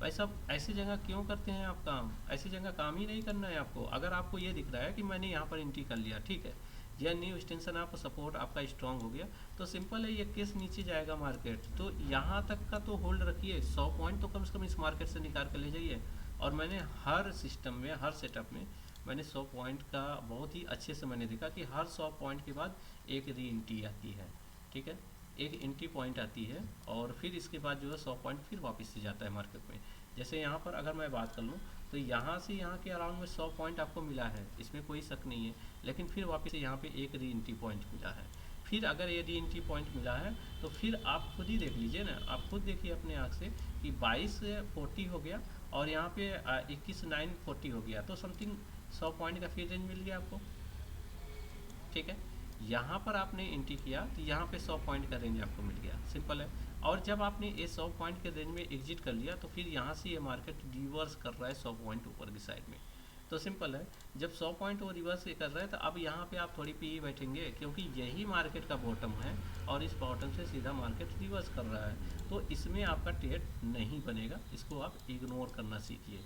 भाई साहब ऐसी जगह क्यों करते हैं आप काम? ऐसी जगह काम ही नहीं करना है आपको। अगर आपको ये दिख रहा है कि मैंने यहाँ पर एंट्री कर लिया, ठीक है, यह न्यू एक्सटेंशन आपका सपोर्ट आपका स्ट्रांग हो गया तो सिंपल है, ये केस नीचे जाएगा मार्केट। तो यहाँ तक का तो होल्ड रखिए, 100 पॉइंट तो कम से कम इस मार्केट से निकाल कर ले जाइए। और मैंने हर सिस्टम में, हर सेटअप में मैंने 100 पॉइंट का बहुत ही अच्छे से मैंने देखा कि हर 100 पॉइंट के बाद एक री एंट्री आती है, ठीक है, एक एंट्री पॉइंट आती है और फिर इसके बाद जो है 100 पॉइंट फिर वापस से जाता है मार्केट में। जैसे यहाँ पर अगर मैं बात कर लूँ तो यहाँ से यहाँ के अराउंड में 100 पॉइंट आपको मिला है, इसमें कोई शक नहीं है, लेकिन फिर वापस से यहाँ पे एक री एंट्री पॉइंट मिला है। फिर अगर ये री एंट्री पॉइंट मिला है तो फिर आप खुद ही देख लीजिए ना, आप खुद देखिए अपने आँख से कि 2240 हो गया और यहाँ पे 21,940 हो गया, तो समथिंग 100 पॉइंट का फिर रेंज मिल गया आपको, ठीक है। यहाँ पर आपने एंट्री किया तो यहाँ पे 100 पॉइंट का रेंज आपको मिल गया, सिंपल है। और जब आपने ये 100 पॉइंट के रेंज में एग्जिट कर लिया तो फिर यहाँ से ये मार्केट रिवर्स कर रहा है 100 पॉइंट ऊपर की साइड में। तो सिंपल है, जब 100 पॉइंट वो रिवर्स कर रहा है तो अब यहाँ पे आप थोड़ी पी बैठेंगे, क्योंकि यही मार्केट का बॉटम है और इस बॉटम से सीधा मार्केट रिवर्स कर रहा है, तो इसमें आपका ट्रेड नहीं बनेगा, इसको आप इग्नोर करना सीखिए,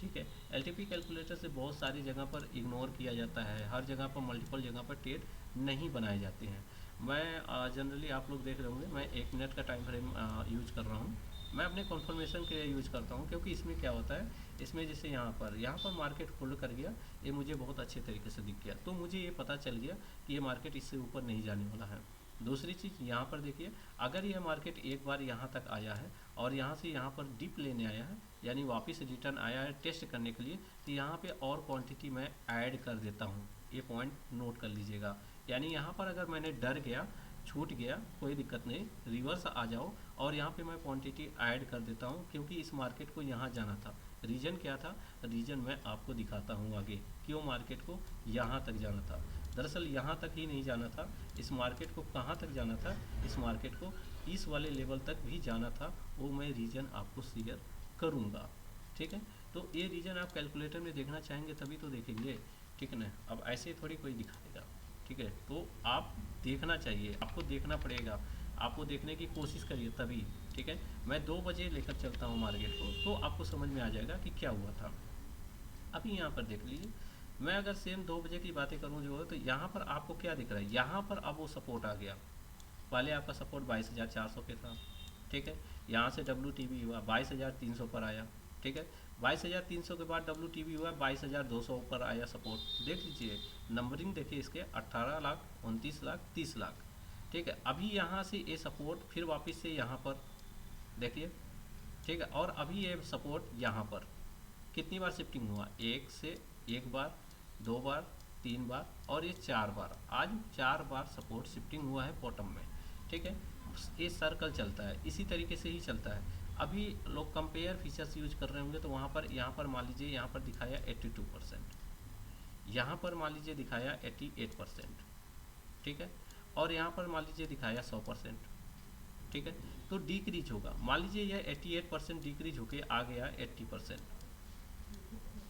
ठीक है। एलटीपी कैलकुलेटर से बहुत सारी जगह पर इग्नोर किया जाता है, हर जगह पर मल्टीपल जगह पर ट्रेड नहीं बनाए जाते हैं। मैं जनरली आप लोग देख रहे होंगे मैं 1 मिनट का टाइम फ्रेम यूज कर रहा हूँ, मैं अपने कन्फर्मेशन के लिए यूज करता हूँ, क्योंकि इसमें क्या होता है, इसमें जैसे यहाँ पर मार्केट होल्ड कर गया, ये मुझे बहुत अच्छे तरीके से दिख गया, तो मुझे ये पता चल गया कि ये मार्केट इससे ऊपर नहीं जाने वाला है। दूसरी चीज़ यहाँ पर देखिए, अगर यह मार्केट एक बार यहाँ तक आया है और यहाँ से यहाँ पर डिप लेने आया है, यानी वापस रिटर्न आया है टेस्ट करने के लिए, तो यहाँ पे और क्वांटिटी मैं ऐड कर देता हूँ, ये पॉइंट नोट कर लीजिएगा। यानी यहाँ पर अगर मैंने डर गया, छूट गया, कोई दिक्कत नहीं, रिवर्स आ जाओ और यहाँ पे मैं क्वांटिटी ऐड कर देता हूँ, क्योंकि इस मार्केट को यहाँ जाना था। रीजन क्या था, रीजन मैं आपको दिखाता हूँ आगे, क्यों मार्केट को यहाँ तक जाना था। दरअसल यहाँ तक ही नहीं जाना था, इस मार्केट को कहाँ तक जाना था, इस मार्केट को इस वाले लेवल तक भी जाना था, वो मैं रीजन आपको शेयर करूँगा, ठीक है। तो ये रीजन आप कैलकुलेटर में देखना चाहेंगे तभी तो देखेंगे, ठीक है ना, अब ऐसे थोड़ी कोई दिखाएगा, ठीक है। तो आप देखना चाहिए, आपको देखना पड़ेगा, आपको देखने की कोशिश करिए तभी, ठीक है। मैं 2 बजे लेकर चलता हूँ मार्केट को, तो आपको समझ में आ जाएगा कि क्या हुआ था। अभी यहाँ पर देख लीजिए, मैं अगर सेम 2 बजे की बातें करूँ जो है, तो यहाँ पर आपको क्या दिख रहा है, यहाँ पर अब वो सपोर्ट आ गया, पहले आपका सपोर्ट 22,400 पे था, ठीक है। यहाँ से WTB हुआ 22,300 पर आया, ठीक है। 22,300 के बाद WTB हुआ 22,200 पर आया सपोर्ट, देख लीजिए नंबरिंग देखिए इसके 18 लाख, 29 लाख, 30 लाख, ठीक है। अभी यहाँ से ये सपोर्ट फिर वापस से यहाँ पर देखिए, ठीक है। और अभी ये सपोर्ट यहाँ पर कितनी बार शिफ्टिंग हुआ, एक बार, 2 बार, 3 बार और ये 4 बार, आज 4 बार सपोर्ट शिफ्टिंग हुआ है बॉटम में, ठीक है। ये सर्कल चलता है, इसी तरीके से ही चलता है। अभी लोग कंपेयर फीचर्स यूज कर रहे होंगे तो वहाँ पर, यहाँ पर मान लीजिए यहाँ पर दिखाया 82%, यहाँ पर मान लीजिए दिखाया 88%, ठीक है। और यहाँ पर मान लीजिए दिखाया 100%, ठीक है। तो डिक्रीज होगा, मान लीजिए यह 88% डिक्रीज होके आ गया 80%,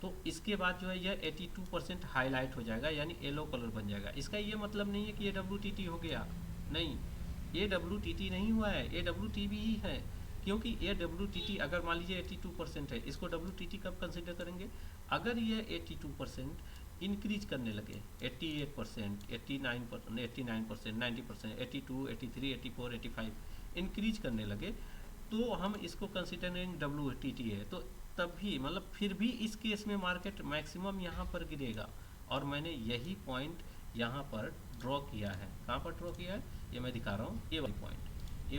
तो इसके बाद जो है यह 82% हाईलाइट हो जाएगा, यानी येलो कलर बन जाएगा। इसका ये मतलब नहीं है कि ये WTT हो गया, नहीं, ये WTT नहीं हुआ है, ये WTB ही है, क्योंकि ये WTT अगर मान लीजिए 82% है, इसको WTT कब कंसिडर करेंगे, अगर ये 82% इंक्रीज करने लगे, 88%, 89%, 89%, 90%, 82, 83, 84, 85 इंक्रीज करने लगे, तो हम इसको कंसिडर करेंगे WTT है। तो तब भी मतलब फिर भी इस केस में मार्केट मैक्सिमम यहाँ पर गिरेगा, और मैंने यही पॉइंट यहाँ पर ड्रॉ किया है। कहाँ पर ड्रॉ किया है, ये मैं दिखा रहा हूँ, ये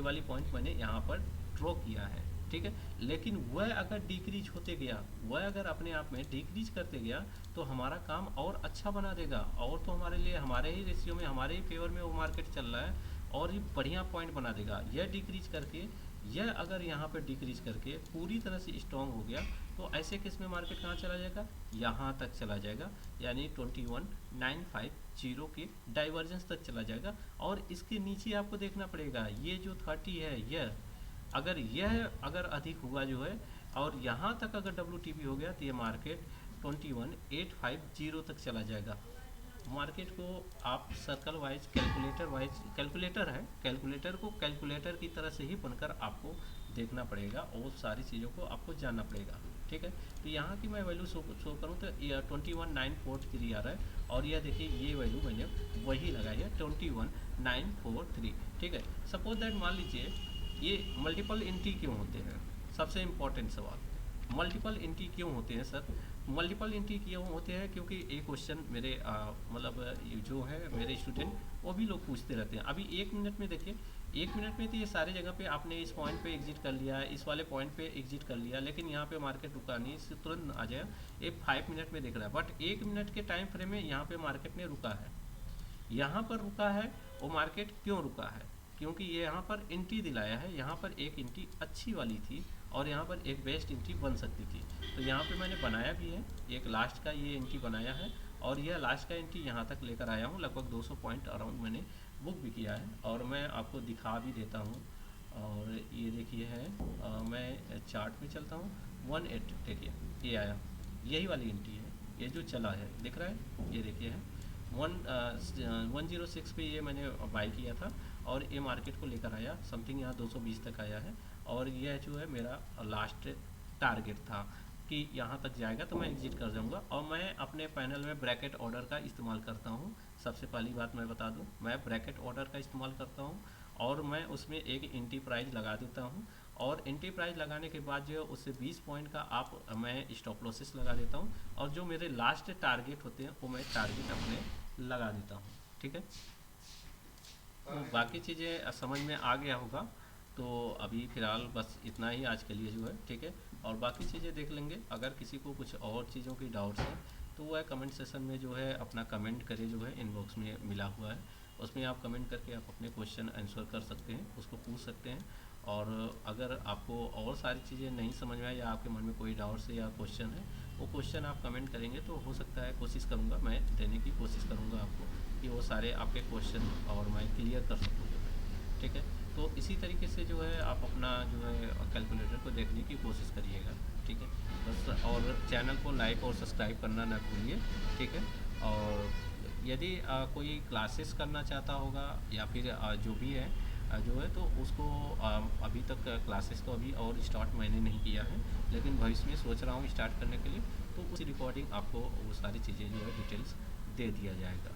वाली पॉइंट मैंने यहाँ पर ड्रॉ किया है, ठीक है। लेकिन वह अगर डिक्रीज होते गया, वह अगर अपने आप में डिक्रीज करते गया तो हमारा काम और अच्छा बना देगा, और तो हमारे लिए, हमारे ही रेशियो में, हमारे ही फेवर में वो मार्केट चल रहा है, और ये बढ़िया पॉइंट बना देगा। यह डिक्रीज करके, यह अगर यहाँ पर डिक्रीज करके पूरी तरह से स्ट्रॉन्ग हो गया, तो ऐसे केस में मार्केट कहाँ चला जाएगा, यहाँ तक चला जाएगा, यानी 21,950 के डाइवर्जेंस तक चला जाएगा। और इसके नीचे आपको देखना पड़ेगा, ये जो 30 है, यह अगर अधिक हुआ जो है, और यहाँ तक अगर WTB हो गया, तो ये मार्केट 21,850 तक चला जाएगा। मार्केट को आप सर्कल वाइज, कैलकुलेटर है, कैलकुलेटर को कैलकुलेटर की तरह से ही बनकर आपको देखना पड़ेगा, और सारी चीज़ों को आपको जानना पड़ेगा। ठीक है। तो यहाँ की मैं वैल्यू शो करूँ तो ये 21,943 आ रहा है, और यह देखिए ये वैल्यू मैंने वही लगाई है 21,943, ठीक है। सपोज दैट मान लीजिए ये मल्टीपल एंट्री क्यों होते हैं, सबसे इम्पोर्टेंट सवाल, मल्टीपल एंट्री क्यों होते हैं सर? मल्टीपल एंट्री क्यों होते हैं क्योंकि एक क्वेश्चन मेरे मतलब ये जो है मेरे स्टूडेंट वो भी लोग पूछते रहते हैं। अभी 1 मिनट में देखिए, 1 मिनट में तो ये सारे जगह पे आपने इस पॉइंट पे एग्जिट कर लिया, इस वाले पॉइंट पे एग्जिट कर लिया, लेकिन यहाँ पे मार्केट रुका नहीं, इससे तुरंत आ जाए ये 5 मिनट में दिख रहा है, बट 1 मिनट के टाइम फ्रेम में यहाँ पे मार्केट ने रुका है। यहाँ पर रुका है, वो मार्केट क्यों रुका है? क्योंकि ये यहाँ पर एंट्री दिलाया है, यहाँ पर एक एंट्री अच्छी वाली थी और यहाँ पर एक बेस्ट एंट्री बन सकती थी। तो यहाँ पे मैंने बनाया भी है, एक लास्ट का ये एंट्री बनाया है, और यह लास्ट का एंट्री यहाँ तक लेकर आया हूँ, लगभग 200 पॉइंट अराउंड मैंने बुक भी किया है, और मैं आपको दिखा भी देता हूँ। और ये देखिए है मैं चार्ट में चलता हूँ, 18 देखिए ये आया, यही वाली एंट्री है, ये जो चला है दिख रहा है, ये देखिए है 106 पे ये मैंने बाई किया था, और ये मार्केट को लेकर आया समथिंग यहाँ 220 तक आया है, और यह जो है मेरा लास्ट टारगेट था कि यहाँ तक जाएगा तो मैं एग्जिट कर जाऊँगा। और मैं अपने पैनल में ब्रैकेट ऑर्डर का इस्तेमाल करता हूँ। सबसे पहली बात मैं बता दूँ, मैं ब्रैकेट ऑर्डर का इस्तेमाल करता हूँ, और मैं उसमें एक एंट्री प्राइस लगा देता हूँ, और एंट्री प्राइस लगाने के बाद जो है उससे 20 पॉइंट का आप मैं स्टॉप लॉसेस लगा देता हूँ, और जो मेरे लास्ट टारगेट होते हैं वो मैं टारगेट अपने लगा देता हूँ, ठीक है। तो बाकी चीज़ें समझ में आ गया होगा, तो अभी फ़िलहाल बस इतना ही आज के लिए जो है, ठीक है। और बाकी चीज़ें देख लेंगे, अगर किसी को कुछ और चीज़ों की डाउट्स हैं तो वह कमेंट सेशन में जो है अपना कमेंट करे, जो है इनबॉक्स में मिला हुआ है, उसमें आप कमेंट करके आप अपने क्वेश्चन आंसर कर सकते हैं, उसको पूछ सकते हैं। और अगर आपको और सारी चीज़ें नहीं समझ में आए या आपके मन में कोई डाउट्स है या क्वेश्चन है, वो क्वेश्चन आप कमेंट करेंगे तो हो सकता है कोशिश करूँगा, मैं देने की कोशिश करूँगा आपको कि वो सारे आपके क्वेश्चन और मैं क्लियर कर सकूँ जो है, ठीक है। तो इसी तरीके से जो है आप अपना जो है कैलकुलेटर को देखने की कोशिश करिएगा, ठीक है बस। और चैनल को लाइक और सब्सक्राइब करना ना भूलिए, ठीक है। और यदि कोई क्लासेस करना चाहता होगा या फिर जो भी है जो है, तो उसको अभी तक क्लासेस तो अभी और स्टार्ट मैंने नहीं किया है, लेकिन भविष्य में सोच रहा हूँ स्टार्ट करने के लिए, तो उस रिकॉर्डिंग आपको वो सारी चीज़ें जो है डिटेल्स दे दिया जाएगा।